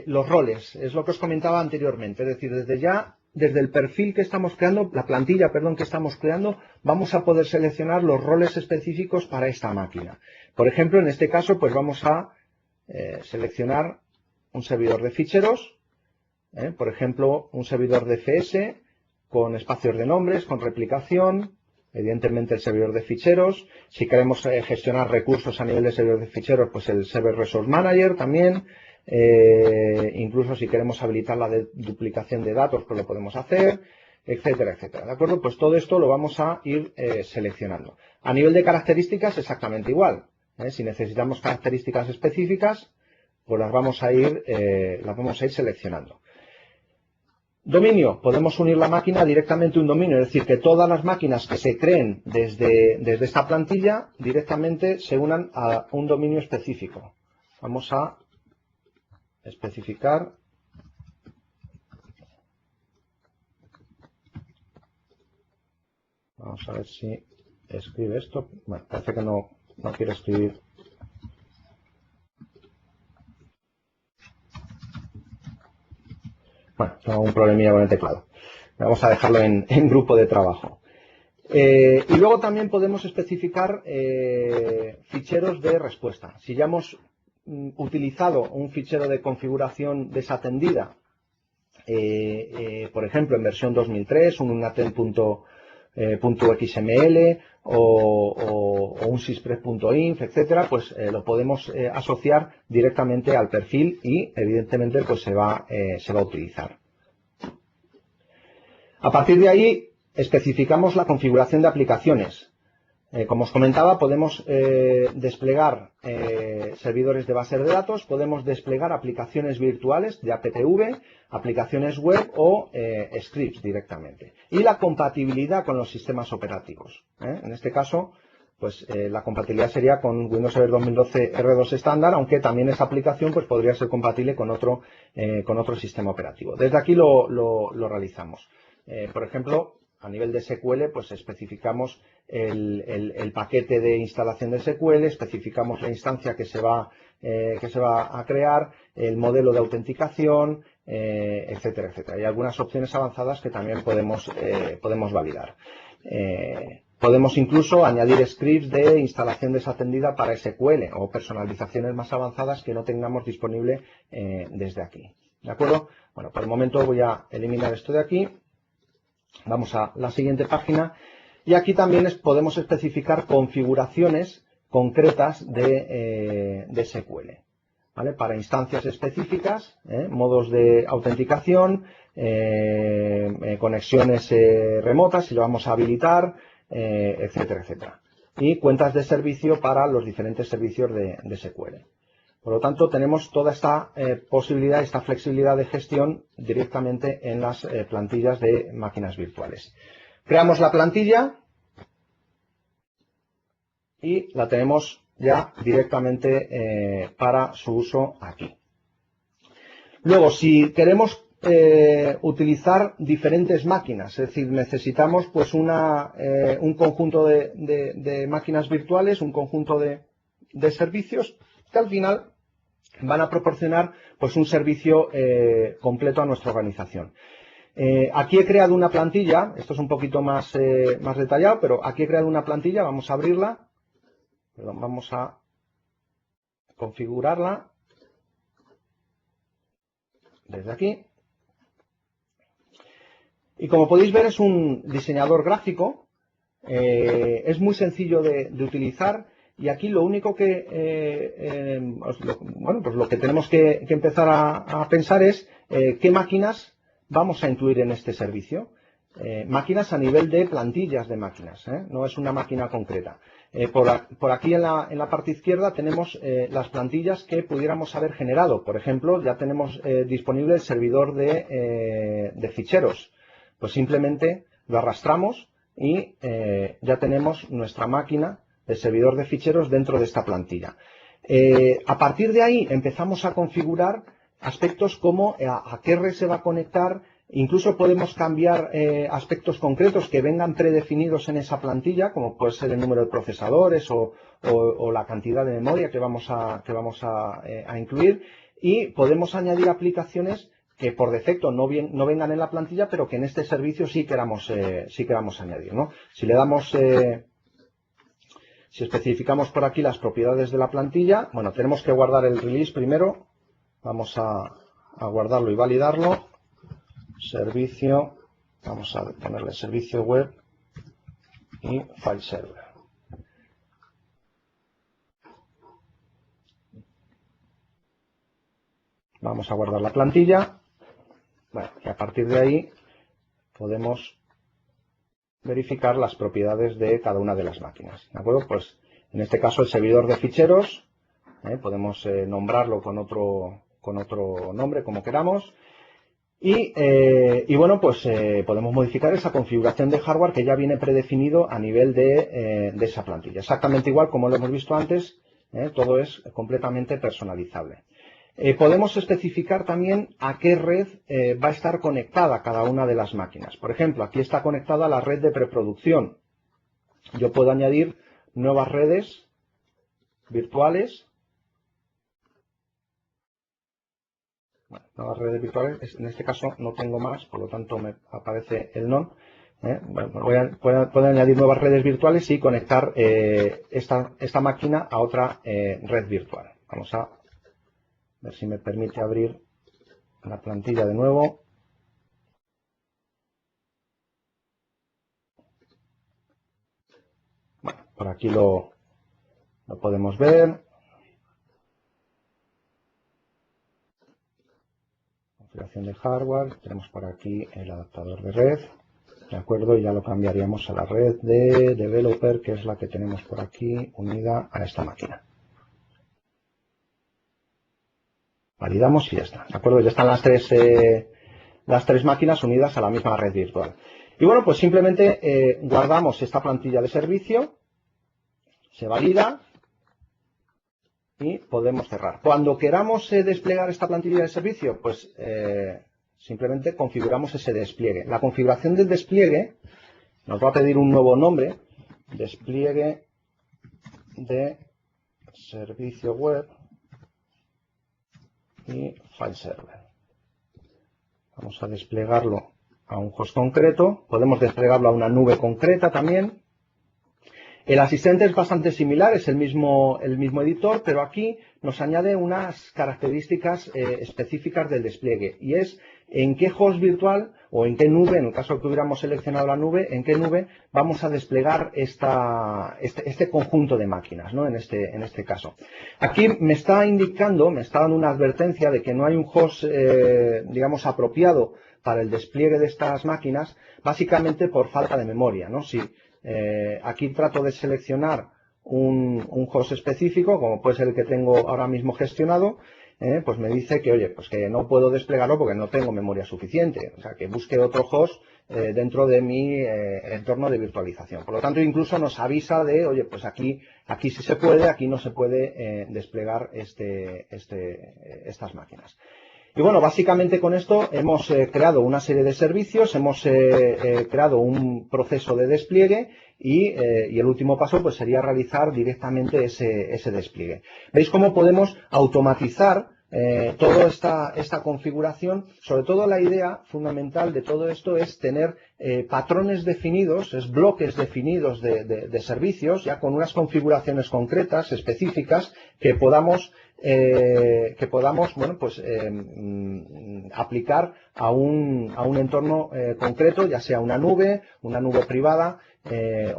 los roles, es lo que os comentaba anteriormente. Es decir, desde el perfil que estamos creando, la plantilla, perdón, que estamos creando, vamos a poder seleccionar los roles específicos para esta máquina. Por ejemplo, en este caso, pues vamos a seleccionar un servidor de ficheros. Por ejemplo, un servidor de FS con espacios de nombres, con replicación, evidentemente el servidor de ficheros. Si queremos gestionar recursos a nivel de servidor de ficheros, pues el Server Resource Manager también. Incluso si queremos habilitar la duplicación de datos, pues lo podemos hacer, etcétera, etcétera. ¿De acuerdo? Pues todo esto lo vamos a ir seleccionando. A nivel de características, exactamente igual. Si necesitamos características específicas, pues las vamos a ir seleccionando. Dominio, podemos unir la máquina directamente a un dominio, es decir, que todas las máquinas que se creen desde esta plantilla directamente se unan a un dominio específico. Vamos a especificar. Vamos a ver si escribe esto. Bueno, parece que no quiero escribir. Bueno, tengo un problemilla con el teclado. Vamos a dejarlo en grupo de trabajo. Y luego también podemos especificar ficheros de respuesta. Si ya hemos utilizado un fichero de configuración desatendida, por ejemplo, en versión 2003, un unattend.xml o un syspress.inf, etcétera, pues lo podemos asociar directamente al perfil y, evidentemente, pues se va a utilizar. A partir de ahí, especificamos la configuración de aplicaciones. Como os comentaba, podemos desplegar servidores de bases de datos, podemos desplegar aplicaciones virtuales de APTV, aplicaciones web o scripts directamente. Y la compatibilidad con los sistemas operativos. En este caso, pues la compatibilidad sería con Windows Server 2012 R2 estándar, aunque también esa aplicación pues, podría ser compatible con otro sistema operativo. Desde aquí lo realizamos. Por ejemplo, a nivel de SQL, pues especificamos el paquete de instalación de SQL, especificamos la instancia que se va a crear, el modelo de autenticación, etcétera, etcétera. Hay algunas opciones avanzadas que también podemos validar. Podemos incluso añadir scripts de instalación desatendida para SQL o personalizaciones más avanzadas que no tengamos disponible desde aquí. ¿De acuerdo? Bueno, por el momento voy a eliminar esto de aquí. Vamos a la siguiente página y aquí también podemos especificar configuraciones concretas de SQL, ¿vale? Para instancias específicas, modos de autenticación, conexiones remotas, si lo vamos a habilitar, etcétera, etcétera. Y cuentas de servicio para los diferentes servicios de SQL. Por lo tanto, tenemos toda esta posibilidad, esta flexibilidad de gestión directamente en las plantillas de máquinas virtuales. Creamos la plantilla y la tenemos ya directamente para su uso aquí. Luego, si queremos utilizar diferentes máquinas, es decir, necesitamos pues un conjunto de máquinas virtuales, un conjunto de servicios que al final van a proporcionar pues un servicio completo a nuestra organización. Aquí he creado una plantilla, esto es un poquito más detallado, pero aquí he creado una plantilla, vamos a abrirla, vamos a configurarla desde aquí. Y como podéis ver es un diseñador gráfico, es muy sencillo de utilizar. Y aquí lo único que, pues lo que tenemos que empezar a pensar es qué máquinas vamos a incluir en este servicio. Máquinas a nivel de plantillas de máquinas, no es una máquina concreta. Por aquí en la parte izquierda tenemos las plantillas que pudiéramos haber generado. Por ejemplo, ya tenemos disponible el servidor de ficheros. Pues simplemente lo arrastramos y ya tenemos nuestra máquina el servidor de ficheros dentro de esta plantilla. A partir de ahí empezamos a configurar aspectos como a qué red se va a conectar, incluso podemos cambiar aspectos concretos que vengan predefinidos en esa plantilla, como puede ser el número de procesadores o la cantidad de memoria que vamos a incluir, y podemos añadir aplicaciones que por defecto no vengan en la plantilla, pero que en este servicio sí queramos añadir, ¿no? Si le damos... Si especificamos por aquí las propiedades de la plantilla, bueno, tenemos que guardar el release primero. Vamos a guardarlo y validarlo. Servicio Vamos a ponerle servicio web y file server. Vamos a guardar la plantilla. Bueno, y a partir de ahí podemos verificar las propiedades de cada una de las máquinas. ¿De acuerdo? Pues en este caso el servidor de ficheros, podemos nombrarlo con otro nombre como queramos. Y bueno, pues podemos modificar esa configuración de hardware que ya viene predefinido a nivel de esa plantilla. Exactamente igual como lo hemos visto antes, todo es completamente personalizable. Podemos especificar también a qué red va a estar conectada cada una de las máquinas. Por ejemplo, aquí está conectada la red de preproducción. Yo puedo añadir nuevas redes virtuales. Bueno, nuevas redes virtuales, en este caso no tengo más, por lo tanto me aparece el non. Bueno, puedo añadir nuevas redes virtuales y conectar esta máquina a otra red virtual. Vamos a ver si me permite abrir la plantilla de nuevo. Bueno, por aquí lo podemos ver. Configuración de hardware. Tenemos por aquí el adaptador de red. De acuerdo, y ya lo cambiaríamos a la red de developer, que es la que tenemos por aquí unida a esta máquina. Validamos y ya está. De acuerdo, ya están las tres máquinas unidas a la misma red virtual. Y bueno, pues simplemente guardamos esta plantilla de servicio, se valida y podemos cerrar. Cuando queramos desplegar esta plantilla de servicio, pues simplemente configuramos ese despliegue. La configuración del despliegue nos va a pedir un nuevo nombre, despliegue de servicio web y file server. Vamos a desplegarlo a un host concreto, podemos desplegarlo a una nube concreta también. El asistente es bastante similar, es el mismo editor, pero aquí nos añade unas características específicas del despliegue, y es en qué host virtual o en qué nube, en el caso que hubiéramos seleccionado la nube, en qué nube vamos a desplegar este conjunto de máquinas, ¿no? En este caso. Aquí me está dando una advertencia de que no hay un host, digamos, apropiado para el despliegue de estas máquinas, básicamente por falta de memoria, ¿no? Si aquí trato de seleccionar un host específico, como puede ser el que tengo ahora mismo gestionado, pues me dice que, oye, pues que no puedo desplegarlo porque no tengo memoria suficiente. O sea, que busque otro host dentro de mi entorno de virtualización. Por lo tanto, incluso nos avisa de, oye, pues aquí sí se puede, aquí no se puede desplegar estas máquinas. Y bueno, básicamente con esto hemos creado una serie de servicios, hemos creado un proceso de despliegue y el último paso pues sería realizar directamente ese despliegue. ¿Veis cómo podemos automatizar toda esta configuración? Sobre todo la idea fundamental de todo esto es tener patrones definidos, bloques definidos de servicios, ya con unas configuraciones concretas, específicas, que podamos bueno, pues, aplicar a un entorno concreto, ya sea una nube privada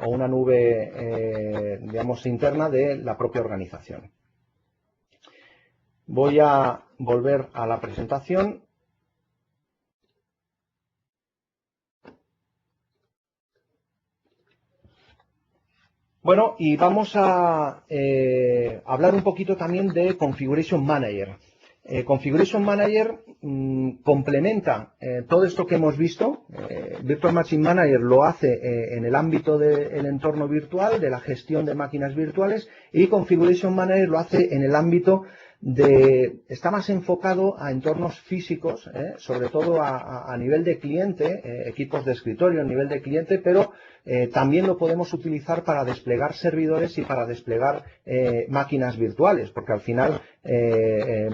o una nube, digamos, interna de la propia organización. Voy a volver a la presentación. Bueno, y vamos a hablar un poquito también de Configuration Manager. Configuration Manager complementa todo esto que hemos visto. Virtual Machine Manager lo hace en el ámbito del entorno virtual, de la gestión de máquinas virtuales, y Configuration Manager lo hace en el ámbito está más enfocado a entornos físicos, sobre todo a nivel de cliente, equipos de escritorio a nivel de cliente, pero también lo podemos utilizar para desplegar servidores y para desplegar máquinas virtuales, porque al final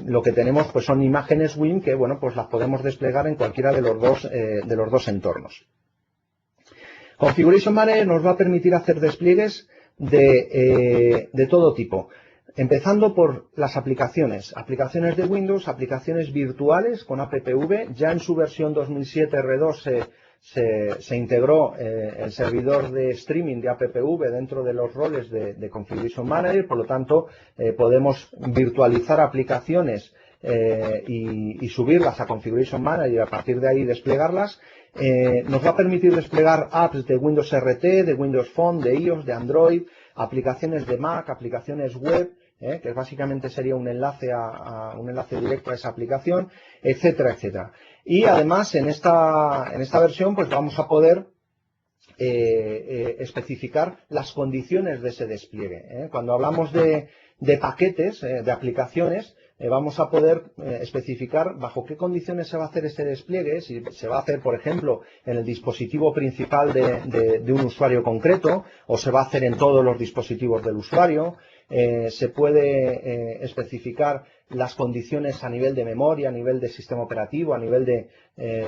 lo que tenemos pues son imágenes WIM que, bueno, pues las podemos desplegar en cualquiera de los dos entornos. Configuration Manager nos va a permitir hacer despliegues de todo tipo. Empezando por las aplicaciones de Windows, aplicaciones virtuales con AppV. Ya en su versión 2007 R2 se integró el servidor de streaming de AppV dentro de los roles de Configuration Manager, por lo tanto podemos virtualizar aplicaciones y subirlas a Configuration Manager y a partir de ahí desplegarlas. Nos va a permitir desplegar apps de Windows RT, de Windows Phone, de iOS, de Android, aplicaciones de Mac, aplicaciones web, que básicamente sería un enlace directo a esa aplicación, etcétera, etcétera. Y además en esta versión pues vamos a poder especificar las condiciones de ese despliegue. Cuando hablamos de paquetes, de aplicaciones, vamos a poder especificar bajo qué condiciones se va a hacer ese despliegue, si se va a hacer, por ejemplo, en el dispositivo principal de un usuario concreto, o se va a hacer en todos los dispositivos del usuario. Se puede especificar las condiciones a nivel de memoria, a nivel de sistema operativo, a nivel de,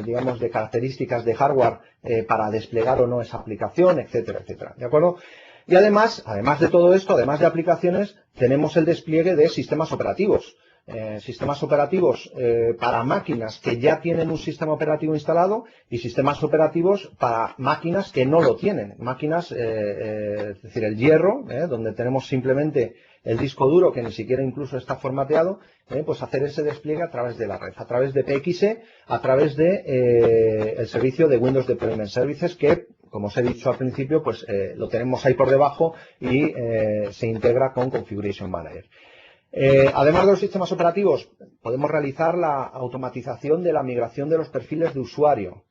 digamos, de características de hardware para desplegar o no esa aplicación, etcétera, etcétera. ¿De acuerdo? Y además de todo esto, además de aplicaciones, tenemos el despliegue de sistemas operativos. Sistemas operativos para máquinas que ya tienen un sistema operativo instalado y sistemas operativos para máquinas que no lo tienen. Máquinas, es decir, el hierro, donde tenemos simplemente el disco duro que ni siquiera incluso está formateado, pues hacer ese despliegue a través de la red, a través de PXE, a través de el servicio de Windows Deployment Services que, como os he dicho al principio, pues lo tenemos ahí por debajo y se integra con Configuration Manager. Además de los sistemas operativos, podemos realizar la automatización de la migración de los perfiles de usuario.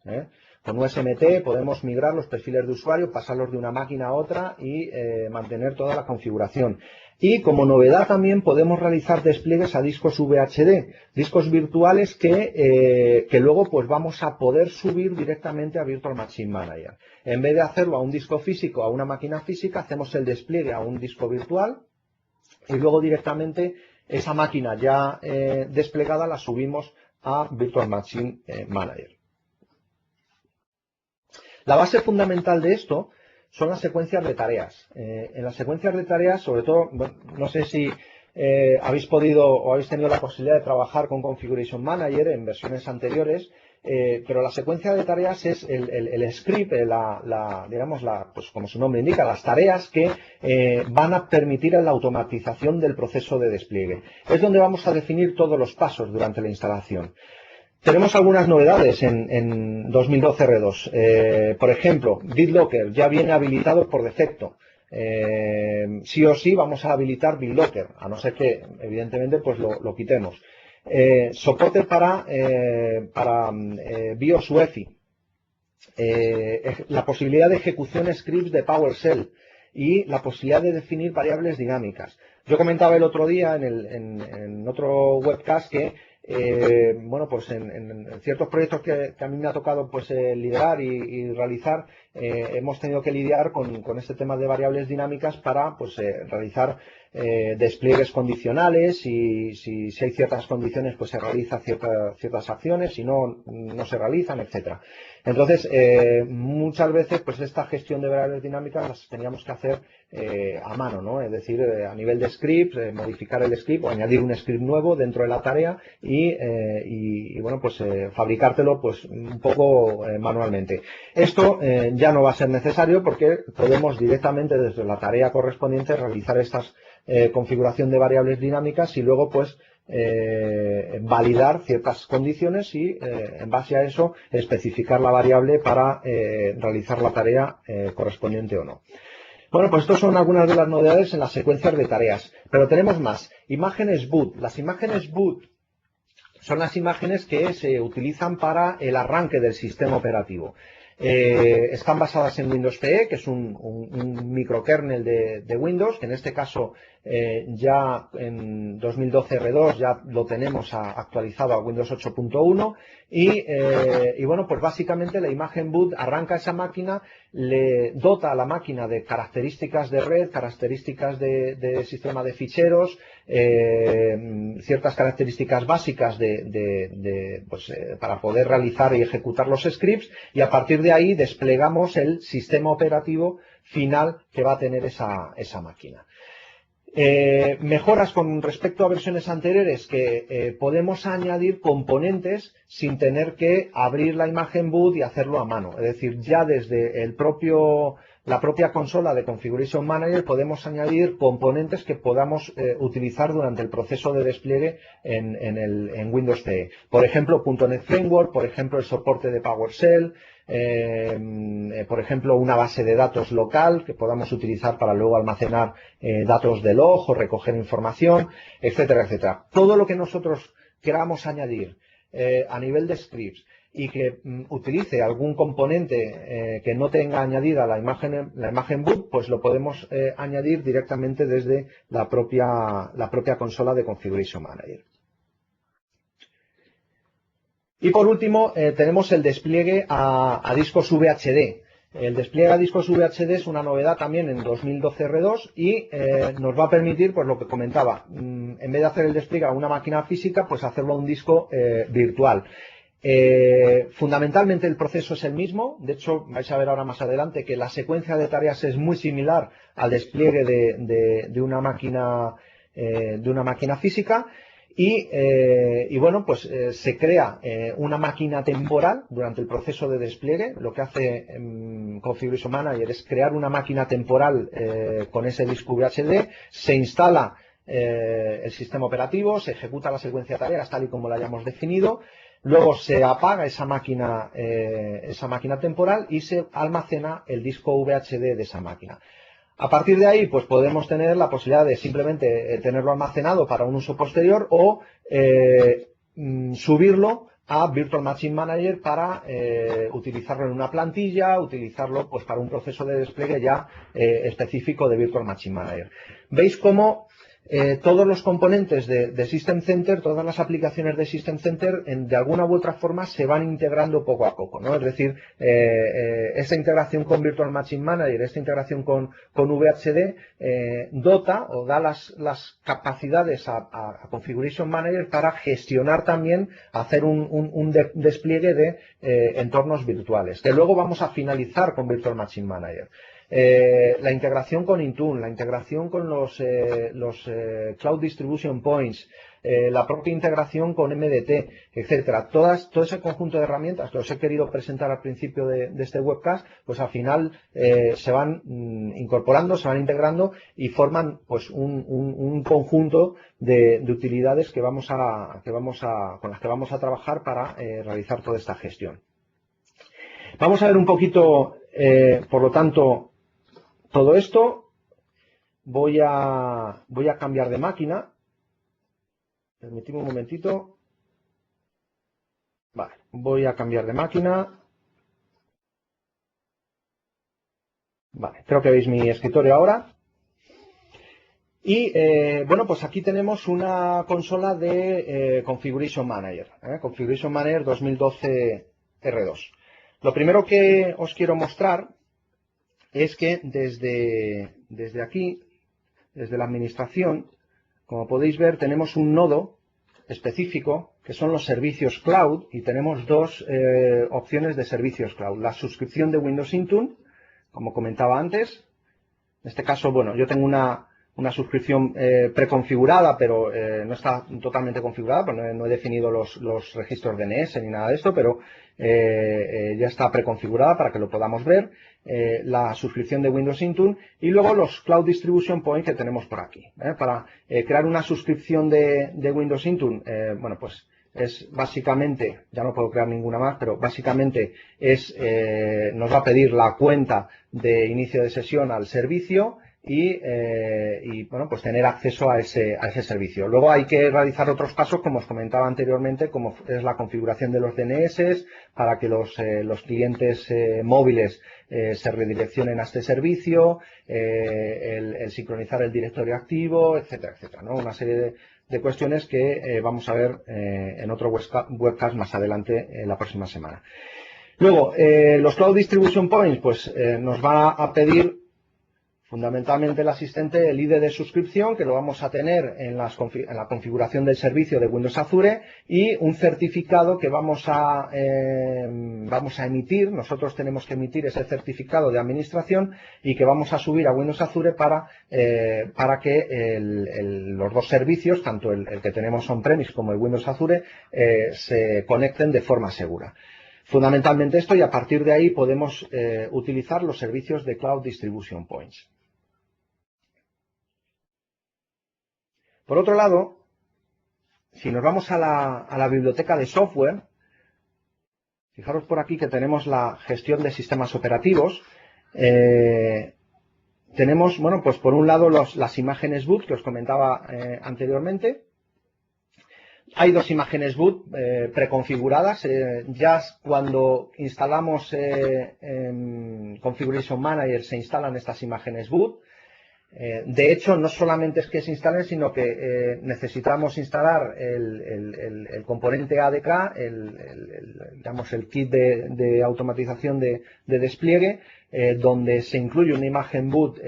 Con USMT podemos migrar los perfiles de usuario, pasarlos de una máquina a otra y mantener toda la configuración. Y como novedad también podemos realizar despliegues a discos VHD, discos virtuales que luego pues vamos a poder subir directamente a Virtual Machine Manager. En vez de hacerlo a un disco físico, a una máquina física, hacemos el despliegue a un disco virtual y luego directamente esa máquina ya desplegada la subimos a Virtual Machine Manager. La base fundamental de esto son las secuencias de tareas. En las secuencias de tareas, sobre todo, bueno, no sé si habéis podido o habéis tenido la posibilidad de trabajar con Configuration Manager en versiones anteriores, pero la secuencia de tareas es el script, digamos, pues como su nombre indica, las tareas que van a permitir la automatización del proceso de despliegue. Es donde vamos a definir todos los pasos durante la instalación. Tenemos algunas novedades en 2012 R2. Por ejemplo, BitLocker ya viene habilitado por defecto. Sí o sí vamos a habilitar BitLocker, a no ser que, evidentemente, pues lo quitemos. Soporte para BIOS UEFI. La posibilidad de ejecución scripts de PowerShell y la posibilidad de definir variables dinámicas. Yo comentaba el otro día en otro webcast que bueno, pues en ciertos proyectos que a mí me ha tocado pues liderar y realizar, hemos tenido que lidiar con este tema de variables dinámicas para pues realizar despliegues condicionales y si hay ciertas condiciones pues se realizan ciertas acciones, si no, no se realizan, etcétera. Entonces, muchas veces pues esta gestión de variables dinámicas las teníamos que hacer a mano, ¿no? Es decir, a nivel de script, modificar el script o añadir un script nuevo dentro de la tarea y bueno, pues fabricártelo pues un poco manualmente. Esto ya no va a ser necesario porque podemos directamente desde la tarea correspondiente realizar estas configuración de variables dinámicas y luego pues validar ciertas condiciones y en base a eso especificar la variable para realizar la tarea correspondiente o no. Bueno, pues estas son algunas de las novedades en las secuencias de tareas, pero tenemos más. Imágenes boot. Las imágenes boot son las imágenes que se utilizan para el arranque del sistema operativo. Están basadas en Windows PE, que es un microkernel de Windows, que en este caso ya en 2012 R2 ya lo tenemos actualizado a Windows 8.1 y bueno, pues básicamente la imagen boot arranca esa máquina, le dota a la máquina de características de red, características de sistema de ficheros, ciertas características básicas para poder realizar y ejecutar los scripts y a partir de ahí desplegamos el sistema operativo final que va a tener esa máquina. Mejoras con respecto a versiones anteriores, que podemos añadir componentes sin tener que abrir la imagen boot y hacerlo a mano. Es decir, ya desde la propia consola de Configuration Manager podemos añadir componentes que podamos utilizar durante el proceso de despliegue en Windows CE. Por ejemplo, .NET Framework, por ejemplo, el soporte de PowerShell, por ejemplo, una base de datos local que podamos utilizar para luego almacenar datos de log o recoger información, etcétera, etcétera. Todo lo que nosotros queramos añadir a nivel de scripts y que utilice algún componente que no tenga añadida la imagen boot, pues lo podemos añadir directamente desde la propia consola de Configuration Manager. Y por último, tenemos el despliegue a discos VHD. El despliegue a discos VHD es una novedad también en 2012 R2 y nos va a permitir, pues lo que comentaba, en vez de hacer el despliegue a una máquina física, pues hacerlo a un disco virtual. Fundamentalmente el proceso es el mismo. De hecho, vais a ver ahora más adelante que la secuencia de tareas es muy similar al despliegue de una máquina física. Y bueno, pues se crea una máquina temporal durante el proceso de despliegue. Lo que hace Configuration Manager es crear una máquina temporal con ese disco VHD, se instala el sistema operativo, se ejecuta la secuencia de tareas tal y como la hayamos definido, luego se apaga esa máquina temporal y se almacena el disco VHD de esa máquina. A partir de ahí, pues podemos tener la posibilidad de simplemente tenerlo almacenado para un uso posterior o subirlo a Virtual Machine Manager para utilizarlo en una plantilla, utilizarlo pues para un proceso de despliegue ya específico de Virtual Machine Manager. ¿Veis cómo todos los componentes de System Center, todas las aplicaciones de System Center, de alguna u otra forma se van integrando poco a poco, ¿no? Es decir, esta integración con Virtual Machine Manager, esta integración con VHD, dota o da las capacidades a Configuration Manager para gestionar también, hacer un despliegue de entornos virtuales, que luego vamos a finalizar con Virtual Machine Manager. La integración con Intune, la integración con los Cloud Distribution Points, la propia integración con MDT, etcétera. Todo ese conjunto de herramientas que os he querido presentar al principio de este webcast, pues al final se van incorporando, se van integrando y forman pues un conjunto de utilidades con las que vamos a trabajar para realizar toda esta gestión. Vamos a ver un poquito, por lo tanto, todo esto. Voy a cambiar de máquina. Permitidme un momentito. Vale, voy a cambiar de máquina. Vale, creo que veis mi escritorio ahora. Y bueno, pues aquí tenemos una consola de Configuration Manager, Configuration Manager 2012 R2. Lo primero que os quiero mostrar es que desde aquí, desde la administración, como podéis ver, tenemos un nodo específico que son los servicios cloud y tenemos dos opciones de servicios cloud. La suscripción de Windows Intune, como comentaba antes. En este caso, bueno, yo tengo una suscripción preconfigurada, pero no está totalmente configurada, porque no he definido los registros DNS ni nada de esto, pero ya está preconfigurada para que lo podamos ver. La suscripción de Windows Intune y luego los Cloud Distribution Point que tenemos por aquí. Para crear una suscripción de Windows Intune, bueno, pues es básicamente, ya no puedo crear ninguna más, pero básicamente nos va a pedir la cuenta de inicio de sesión al servicio y bueno, pues tener acceso a ese servicio. Luego hay que realizar otros pasos, como os comentaba anteriormente, como es la configuración de los DNS para que los clientes móviles se redireccionen a este servicio, el sincronizar el directorio activo, etcétera, etcétera, ¿no? Una serie de cuestiones que vamos a ver en otro webcast más adelante la próxima semana. Luego, los Cloud Distribution Points, pues nos va a pedir Fundamentalmente el asistente, el ID de suscripción, que lo vamos a tener en la configuración del servicio de Windows Azure, y un certificado que vamos a emitir. Nosotros tenemos que emitir ese certificado de administración y que vamos a subir a Windows Azure para que los dos servicios, tanto el que tenemos on-premise como el Windows Azure, se conecten de forma segura. Fundamentalmente esto, y a partir de ahí podemos utilizar los servicios de Cloud Distribution Points. Por otro lado, si nos vamos a la biblioteca de software, fijaros por aquí que tenemos la gestión de sistemas operativos. Tenemos, bueno, pues por un lado las imágenes boot que os comentaba anteriormente. Hay dos imágenes boot preconfiguradas. Ya cuando instalamos Configuration Manager se instalan estas imágenes boot. De hecho, no solamente es que se instalen, sino que necesitamos instalar el componente ADK, digamos el kit de automatización de despliegue, donde se incluye una imagen boot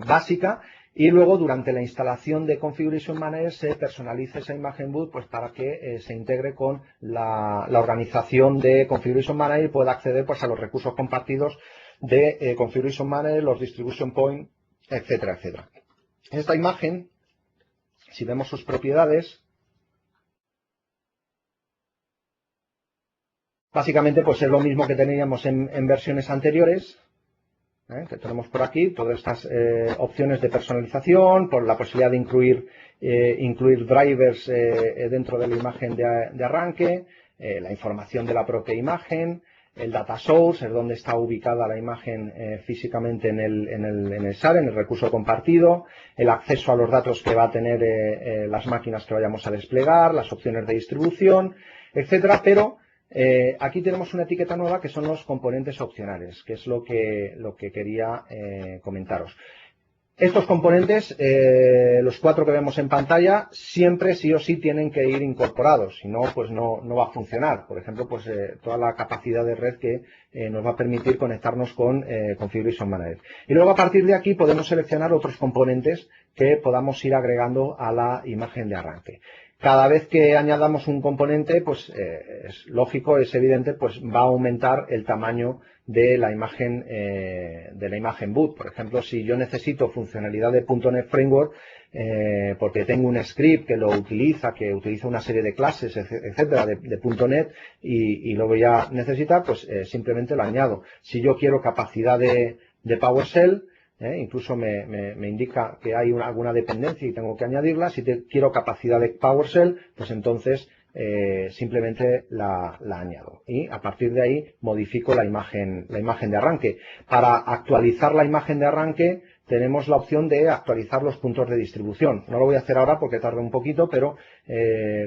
básica, y luego durante la instalación de Configuration Manager se personaliza esa imagen boot, pues para que se integre con la organización de Configuration Manager y pueda acceder pues a los recursos compartidos de Configuration Manager, los Distribution Point, etcétera, etcétera. Esta imagen, si vemos sus propiedades, básicamente pues es lo mismo que teníamos en versiones anteriores, que tenemos por aquí, todas estas opciones de personalización, por la posibilidad de incluir drivers dentro de la imagen de arranque, la información de la propia imagen, el data source, es donde está ubicada la imagen físicamente en el SAR, en el recurso compartido, el acceso a los datos que va a tener las máquinas que vayamos a desplegar, las opciones de distribución, etcétera. Pero aquí tenemos una etiqueta nueva que son los componentes opcionales, que es lo que quería comentaros. Estos componentes, los 4 que vemos en pantalla, siempre sí o sí tienen que ir incorporados, si no, pues no va a funcionar. Por ejemplo, pues toda la capacidad de red que nos va a permitir conectarnos con Configuration Manager. Y luego a partir de aquí podemos seleccionar otros componentes que podamos ir agregando a la imagen de arranque. Cada vez que añadamos un componente, pues es lógico, es evidente, pues va a aumentar el tamaño de la imagen boot. Por ejemplo, si yo necesito funcionalidad de .NET Framework, porque tengo un script que utiliza una serie de clases, etcétera, de .NET, y lo voy a necesitar, pues simplemente lo añado. Si yo quiero capacidad de PowerShell, incluso me indica que hay alguna dependencia y tengo que añadirla. Si quiero capacidad de PowerShell, pues entonces simplemente la añado. Y a partir de ahí modifico la imagen de arranque. Para actualizar la imagen de arranque tenemos la opción de actualizar los puntos de distribución. No lo voy a hacer ahora porque tarda un poquito, pero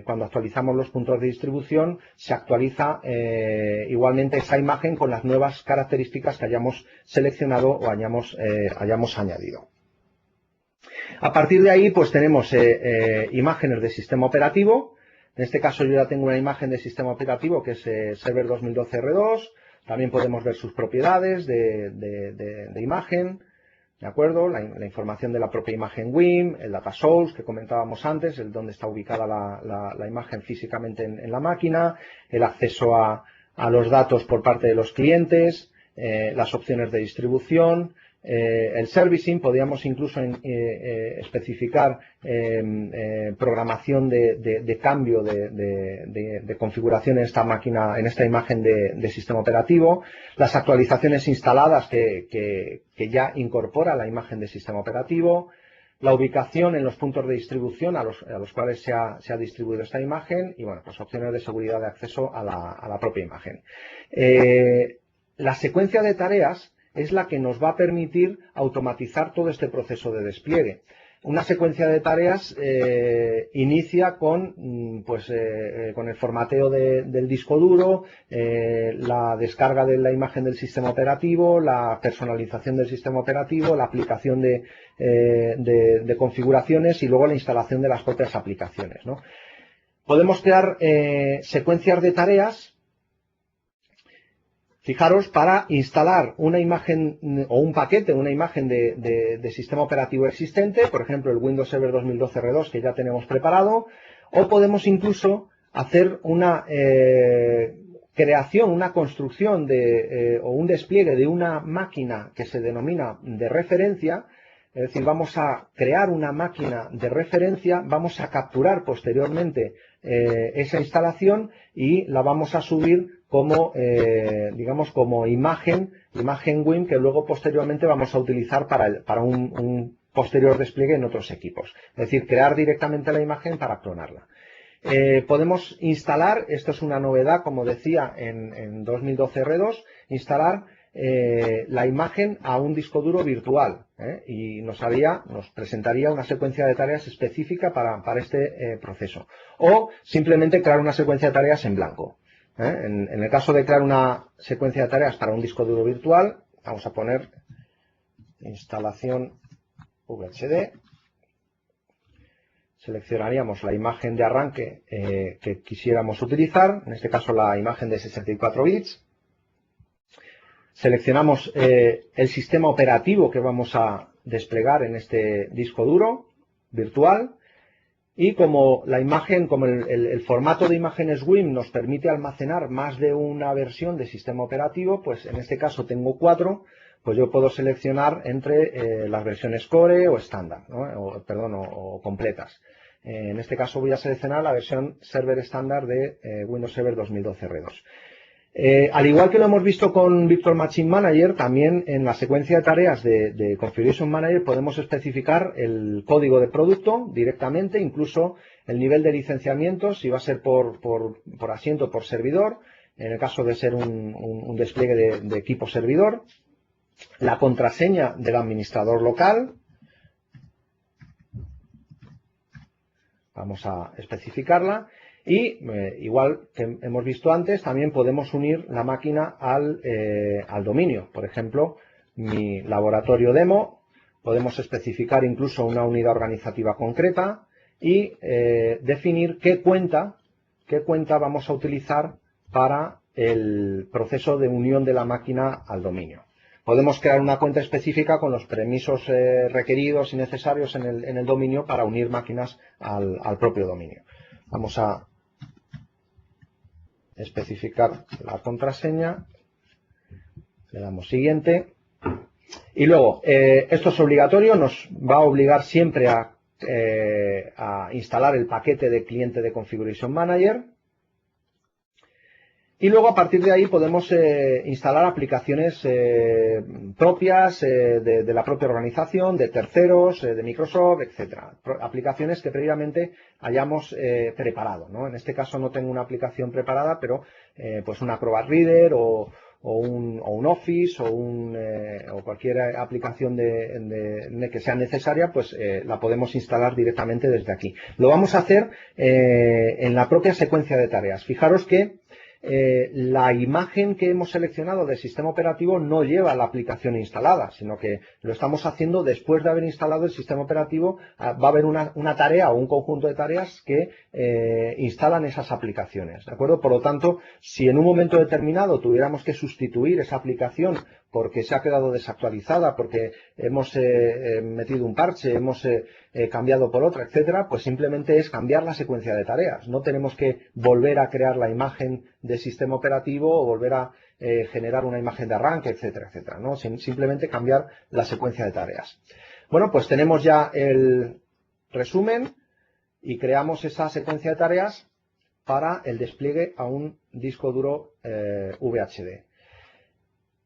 cuando actualizamos los puntos de distribución se actualiza igualmente esa imagen con las nuevas características que hayamos seleccionado o hayamos añadido. A partir de ahí pues tenemos imágenes de sistema operativo. En este caso yo ya tengo una imagen de sistema operativo que es Server 2012 R2. También podemos ver sus propiedades de imagen. ¿De acuerdo? La información de la propia imagen WIM, el data source que comentábamos antes, el donde está ubicada la imagen físicamente en la máquina, el acceso a los datos por parte de los clientes, las opciones de distribución, el servicing. Podríamos incluso especificar programación de cambio de configuración en esta máquina, en esta imagen de sistema operativo, las actualizaciones instaladas que ya incorpora la imagen de sistema operativo, la ubicación en los puntos de distribución a los cuales se ha distribuido esta imagen y, bueno, pues opciones de seguridad de acceso a la propia imagen. La secuencia de tareas es la que nos va a permitir automatizar todo este proceso de despliegue. Una secuencia de tareas inicia con el formateo del disco duro, la descarga de la imagen del sistema operativo, la personalización del sistema operativo, la aplicación de configuraciones y luego la instalación de las propias aplicaciones, ¿no? Podemos crear secuencias de tareas. Fijaros, para instalar una imagen o un paquete, una imagen de sistema operativo existente, por ejemplo el Windows Server 2012 R2 que ya tenemos preparado, o podemos incluso hacer una creación, una construcción o un despliegue de una máquina que se denomina de referencia. Es decir, vamos a crear una máquina de referencia, vamos a capturar posteriormente esa instalación y la vamos a subir como, digamos, como imagen WIM que luego posteriormente vamos a utilizar para un posterior despliegue en otros equipos. Es decir, crear directamente la imagen para clonarla. Podemos instalar, esto es una novedad, como decía, en 2012 R2, instalar la imagen a un disco duro virtual y nos presentaría una secuencia de tareas específica para este proceso. O simplemente crear una secuencia de tareas en blanco. En el caso de crear una secuencia de tareas para un disco duro virtual, vamos a poner instalación VHD. Seleccionaríamos la imagen de arranque que quisiéramos utilizar, en este caso la imagen de 64 bits. Seleccionamos el sistema operativo que vamos a desplegar en este disco duro virtual. Y como la imagen, como el formato de imágenes WIM nos permite almacenar más de una versión de sistema operativo, pues en este caso tengo 4, pues yo puedo seleccionar entre las versiones Core o estándar, ¿no? o completas. En este caso voy a seleccionar la versión Server estándar de Windows Server 2012 R2. Al igual que lo hemos visto con Virtual Machine Manager, también en la secuencia de tareas de Configuration Manager podemos especificar el código de producto directamente, incluso el nivel de licenciamiento, si va a ser por asiento o por servidor, en el caso de ser un despliegue de equipo servidor, la contraseña del administrador local. Vamos a especificarla. Y, igual que hemos visto antes, también podemos unir la máquina al dominio. Por ejemplo, mi laboratorio demo, podemos especificar incluso una unidad organizativa concreta y definir qué cuenta vamos a utilizar para el proceso de unión de la máquina al dominio. Podemos crear una cuenta específica con los permisos requeridos y necesarios en el dominio para unir máquinas al propio dominio. Vamos a especificar la contraseña, le damos siguiente y luego esto es obligatorio, nos va a obligar siempre a instalar el paquete de cliente de Configuration Manager y luego a partir de ahí podemos instalar aplicaciones propias de la propia organización, de terceros, de Microsoft, etcétera. Aplicaciones que previamente hayamos preparado, ¿no? En este caso no tengo una aplicación preparada, pero pues un Acrobat Reader o un Office o cualquier aplicación que sea necesaria, pues la podemos instalar directamente desde aquí. Lo vamos a hacer en la propia secuencia de tareas. Fijaros que la imagen que hemos seleccionado del sistema operativo no lleva la aplicación instalada, sino que lo estamos haciendo después de haber instalado el sistema operativo. Va a haber una tarea o un conjunto de tareas que instalan esas aplicaciones, ¿de acuerdo? Por lo tanto, si en un momento determinado tuviéramos que sustituir esa aplicación porque se ha quedado desactualizada, porque hemos metido un parche, hemos cambiado por otra, etcétera, pues simplemente es cambiar la secuencia de tareas. No tenemos que volver a crear la imagen de sistema operativo o volver a generar una imagen de arranque, etcétera, etcétera, ¿no? Simplemente cambiar la secuencia de tareas. Bueno, pues tenemos ya el resumen y creamos esa secuencia de tareas para el despliegue a un disco duro VHD.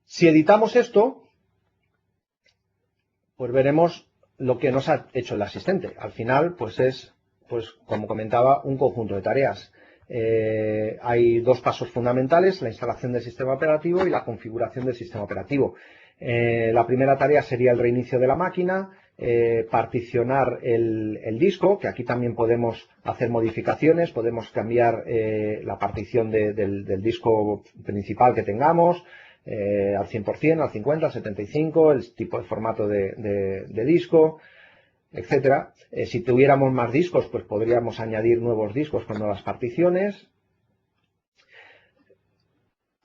Si editamos esto, pues veremos lo que nos ha hecho el asistente. Al final, pues es, como comentaba, un conjunto de tareas. Hay dos pasos fundamentales, la instalación del sistema operativo y la configuración del sistema operativo. La primera tarea sería el reinicio de la máquina, particionar el disco, que aquí también podemos hacer modificaciones, podemos cambiar la partición del disco principal que tengamos, al 100%, al 50%, al 75%, el tipo de formato de disco, etcétera. Si tuviéramos más discos, pues podríamos añadir nuevos discos con nuevas particiones.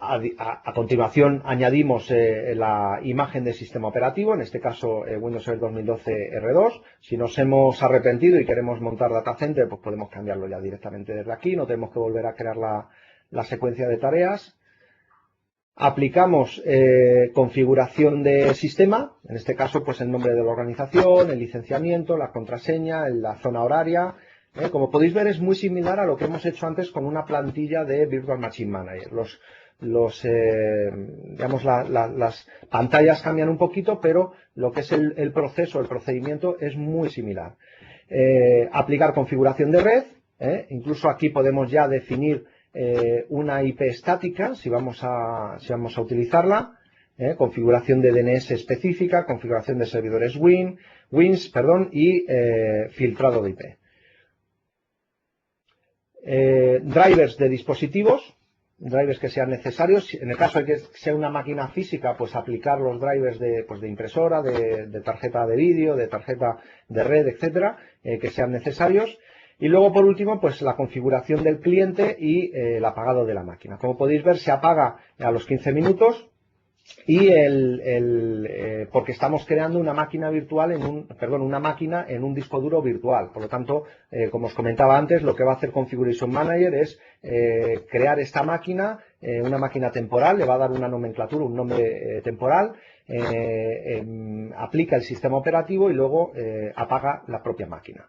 A continuación añadimos la imagen del sistema operativo, en este caso Windows Server 2012 R2. Si nos hemos arrepentido y queremos montar Data Center, pues podemos cambiarlo ya directamente desde aquí, no tenemos que volver a crear la secuencia de tareas. Aplicamos configuración de sistema, en este caso pues el nombre de la organización, el licenciamiento, la contraseña, la zona horaria. Como podéis ver, es muy similar a lo que hemos hecho antes con una plantilla de Virtual Machine Manager. Digamos, las pantallas cambian un poquito, pero lo que es el proceso, el procedimiento es muy similar. Aplicar configuración de red, incluso aquí podemos ya definir una IP estática, si vamos a utilizarla, configuración de DNS específica, configuración de servidores WINS, y filtrado de IP. Drivers de dispositivos, drivers que sean necesarios. En el caso de que sea una máquina física, pues aplicar los drivers de impresora, de tarjeta de vídeo, de tarjeta de red, etcétera, que sean necesarios. Y luego, por último, pues la configuración del cliente y el apagado de la máquina. Como podéis ver, se apaga a los 15 minutos y porque estamos creando una máquina virtual una máquina en un disco duro virtual. Por lo tanto, como os comentaba antes, lo que va a hacer Configuration Manager es crear esta máquina, una máquina temporal, le va a dar una nomenclatura, un nombre temporal, aplica el sistema operativo y luego apaga la propia máquina.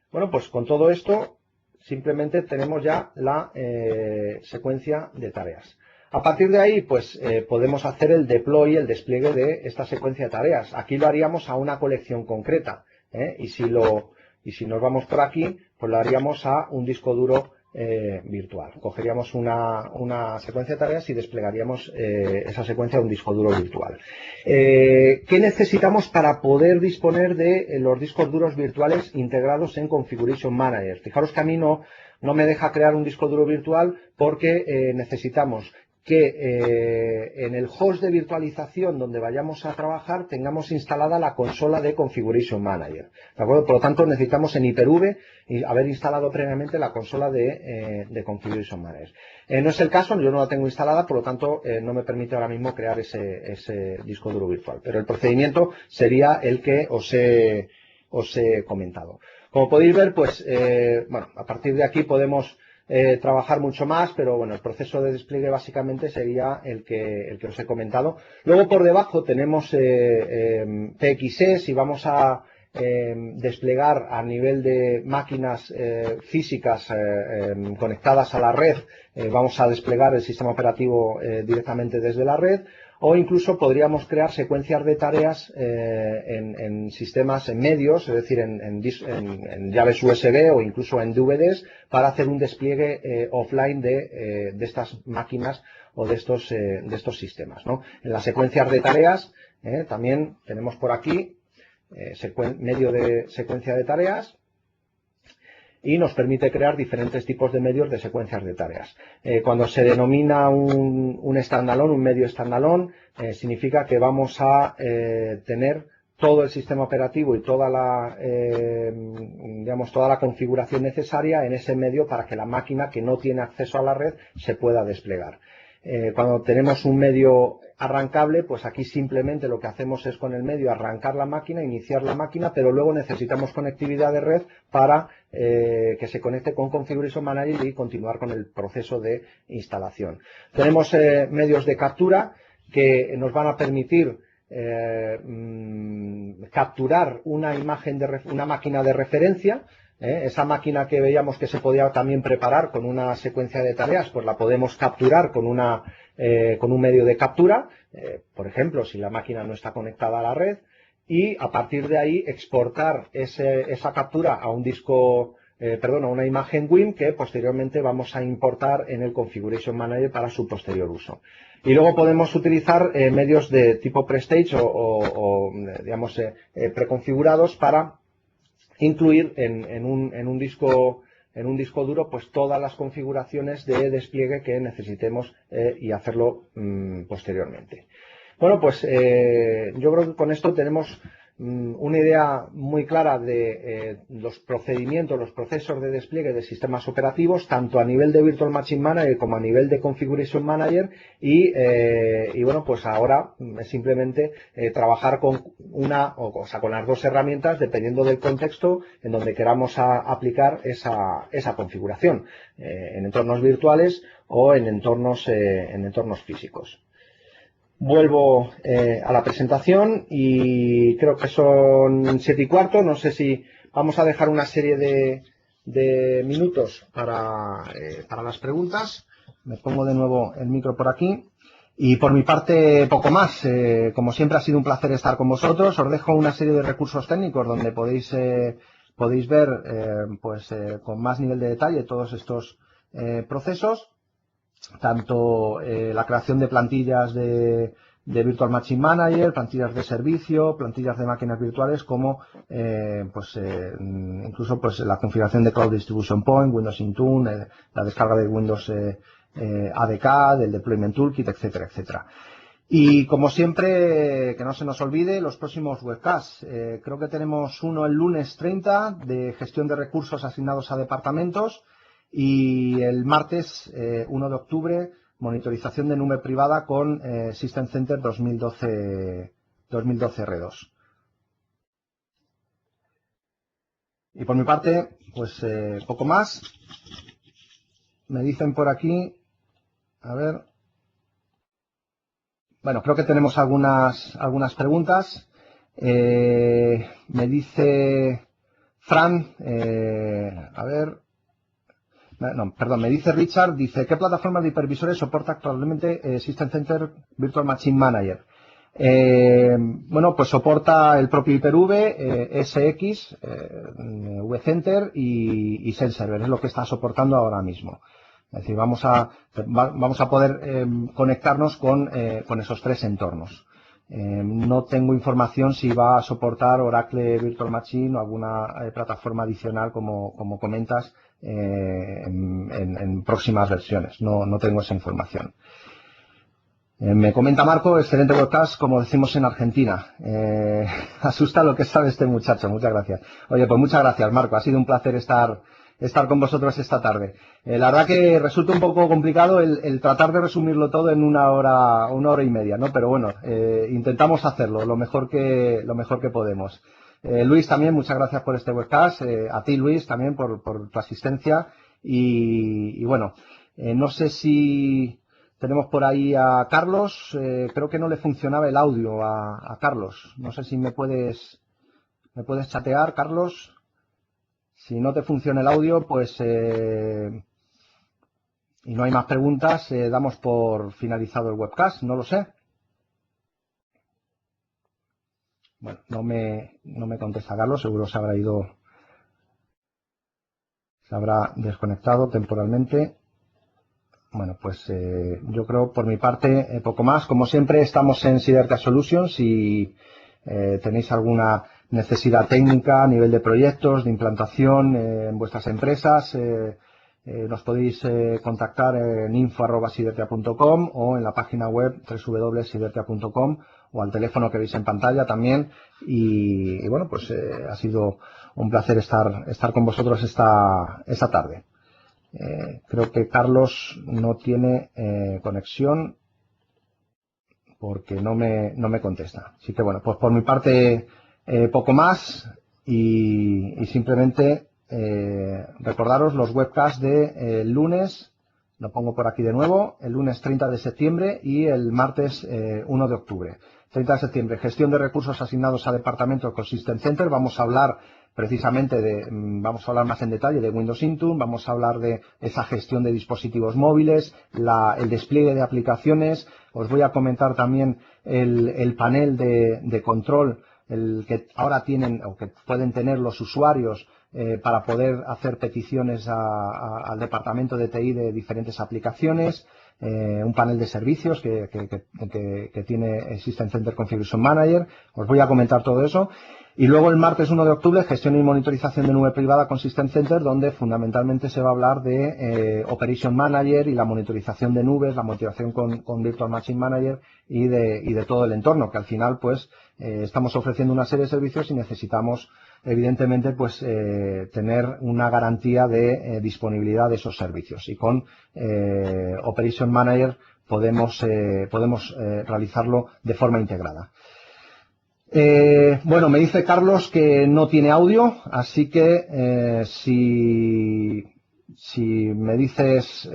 Bueno, pues con todo esto simplemente tenemos ya la secuencia de tareas. A partir de ahí, pues podemos hacer el deploy, el despliegue de esta secuencia de tareas. Aquí lo haríamos a una colección concreta, y si nos vamos por aquí, pues lo haríamos a un disco duro virtual. Cogeríamos una secuencia de tareas y desplegaríamos esa secuencia a un disco duro virtual. ¿Qué necesitamos para poder disponer de los discos duros virtuales integrados en Configuration Manager? Fijaros que a mí no me deja crear un disco duro virtual porque necesitamos que en el host de virtualización donde vayamos a trabajar tengamos instalada la consola de Configuration Manager. ¿De acuerdo? Por lo tanto, necesitamos en Hyper-V haber instalado previamente la consola de Configuration Manager. No es el caso, yo no la tengo instalada, por lo tanto, no me permite ahora mismo crear ese disco duro virtual. Pero el procedimiento sería el que os he comentado. Como podéis ver, pues, a partir de aquí podemos trabajar mucho más, pero bueno, el proceso de despliegue básicamente sería el que os he comentado. Luego por debajo tenemos PXE, si vamos a desplegar a nivel de máquinas físicas conectadas a la red, vamos a desplegar el sistema operativo directamente desde la red. O incluso podríamos crear secuencias de tareas en sistemas, en medios, es decir, en llaves USB o incluso en DVDs, para hacer un despliegue offline de estas máquinas o de estos sistemas, ¿no? En las secuencias de tareas también tenemos por aquí medio de secuencia de tareas, y nos permite crear diferentes tipos de medios de secuencias de tareas. Cuando se denomina un standalone, un medio standalone, significa que vamos a tener todo el sistema operativo y toda la configuración necesaria en ese medio para que la máquina que no tiene acceso a la red se pueda desplegar. Cuando tenemos un medio arrancable, pues aquí simplemente lo que hacemos es con el medio arrancar la máquina, iniciar la máquina, pero luego necesitamos conectividad de red para que se conecte con Configuration Manager y continuar con el proceso de instalación. Tenemos medios de captura que nos van a permitir capturar una máquina de referencia. Esa máquina que veíamos que se podía también preparar con una secuencia de tareas, pues la podemos capturar con un medio de captura, por ejemplo, si la máquina no está conectada a la red, y a partir de ahí exportar esa captura a un disco, a una imagen WIM que posteriormente vamos a importar en el Configuration Manager para su posterior uso. Y luego podemos utilizar medios de tipo Prestage o preconfigurados para incluir en un disco duro pues todas las configuraciones de despliegue que necesitemos y hacerlo posteriormente. Bueno, pues yo creo que con esto tenemos una idea muy clara de los procedimientos, los procesos de despliegue de sistemas operativos, tanto a nivel de Virtual Machine Manager como a nivel de Configuration Manager y bueno, pues ahora es simplemente trabajar con con las dos herramientas dependiendo del contexto en donde queramos aplicar esa configuración, en entornos virtuales o en entornos físicos. Vuelvo a la presentación y creo que son 7:15. No sé si vamos a dejar una serie de minutos para las preguntas. Me pongo de nuevo el micro por aquí. Y por mi parte, poco más. Como siempre, ha sido un placer estar con vosotros. Os dejo una serie de recursos técnicos donde podéis ver con más nivel de detalle todos estos procesos. Tanto la creación de plantillas de Virtual Machine Manager, plantillas de servicio, plantillas de máquinas virtuales, como incluso la configuración de Cloud Distribution Point, Windows Intune, la descarga de Windows ADK, del Deployment Toolkit, etcétera, etcétera. Y como siempre, que no se nos olvide, los próximos webcasts. Creo que tenemos uno el lunes 30 de gestión de recursos asignados a departamentos. Y el martes 1 de octubre, monitorización de nube privada con System Center 2012 R2. Y por mi parte, pues poco más. Me dicen por aquí, a ver. Bueno, creo que tenemos algunas preguntas. Me dice Fran, a ver. No, perdón, me dice Richard, dice, ¿qué plataforma de hipervisores soporta actualmente System Center Virtual Machine Manager? Bueno, pues soporta el propio Hyper-V, SX, vCenter y SenServer, es lo que está soportando ahora mismo. Es decir, vamos a poder conectarnos con esos tres entornos. No tengo información si va a soportar Oracle Virtual Machine o alguna plataforma adicional, como comentas, en próximas versiones. No tengo esa información. Me comenta Marco, excelente webcast, como decimos en Argentina. Asusta lo que sabe este muchacho, muchas gracias. Oye, pues muchas gracias, Marco, ha sido un placer estar con vosotros esta tarde. La verdad que resulta un poco complicado el tratar de resumirlo todo en una hora y media, ¿no? Pero bueno, intentamos hacerlo lo mejor que podemos. Luis, también muchas gracias por este webcast. A ti, Luis, también por tu asistencia. Y bueno, no sé si tenemos por ahí a Carlos. Creo que no le funcionaba el audio a Carlos. No sé si me puedes chatear, Carlos. Si no te funciona el audio, pues y no hay más preguntas, damos por finalizado el webcast. No lo sé. Bueno, no me contesta Carlos, seguro se habrá desconectado temporalmente. Bueno, pues yo creo por mi parte poco más. Como siempre, estamos en Siderca Solutions y tenéis alguna necesidad técnica a nivel de proyectos, de implantación en vuestras empresas, nos podéis contactar en info@sidertia.com o en la página web www.sidertia.com o al teléfono que veis en pantalla también. Y bueno, pues ha sido un placer estar con vosotros esta tarde. Creo que Carlos no tiene conexión porque no me contesta. Así que bueno, pues por mi parte poco más y simplemente recordaros los webcasts de lunes, lo pongo por aquí de nuevo, el lunes 30 de septiembre y el martes 1 de octubre. 30 de septiembre, gestión de recursos asignados a departamentos con System Center. Vamos a hablar precisamente vamos a hablar más en detalle de Windows Intune, vamos a hablar de esa gestión de dispositivos móviles, el despliegue de aplicaciones. Os voy a comentar también el panel de control, el que ahora tienen o que pueden tener los usuarios para poder hacer peticiones al departamento de TI de diferentes aplicaciones. Un panel de servicios que tiene System Center Configuration Manager. Os voy a comentar todo eso. Y luego el martes 1 de octubre, gestión y monitorización de nube privada con System Center, donde fundamentalmente se va a hablar de Operation Manager y la monitorización de nubes, la monitorización con Virtual Machine Manager y de todo el entorno, que al final pues estamos ofreciendo una serie de servicios y necesitamos evidentemente pues tener una garantía de disponibilidad de esos servicios. Y con Operation Manager podemos realizarlo de forma integrada. Bueno, me dice Carlos que no tiene audio, así que si me dices,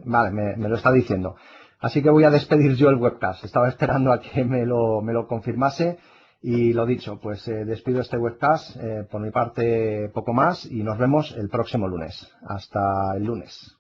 vale, me lo está diciendo. Así que voy a despedir yo el webcast. Estaba esperando a que me lo confirmase y lo dicho, pues despido este webcast. Por mi parte, poco más y nos vemos el próximo lunes. Hasta el lunes.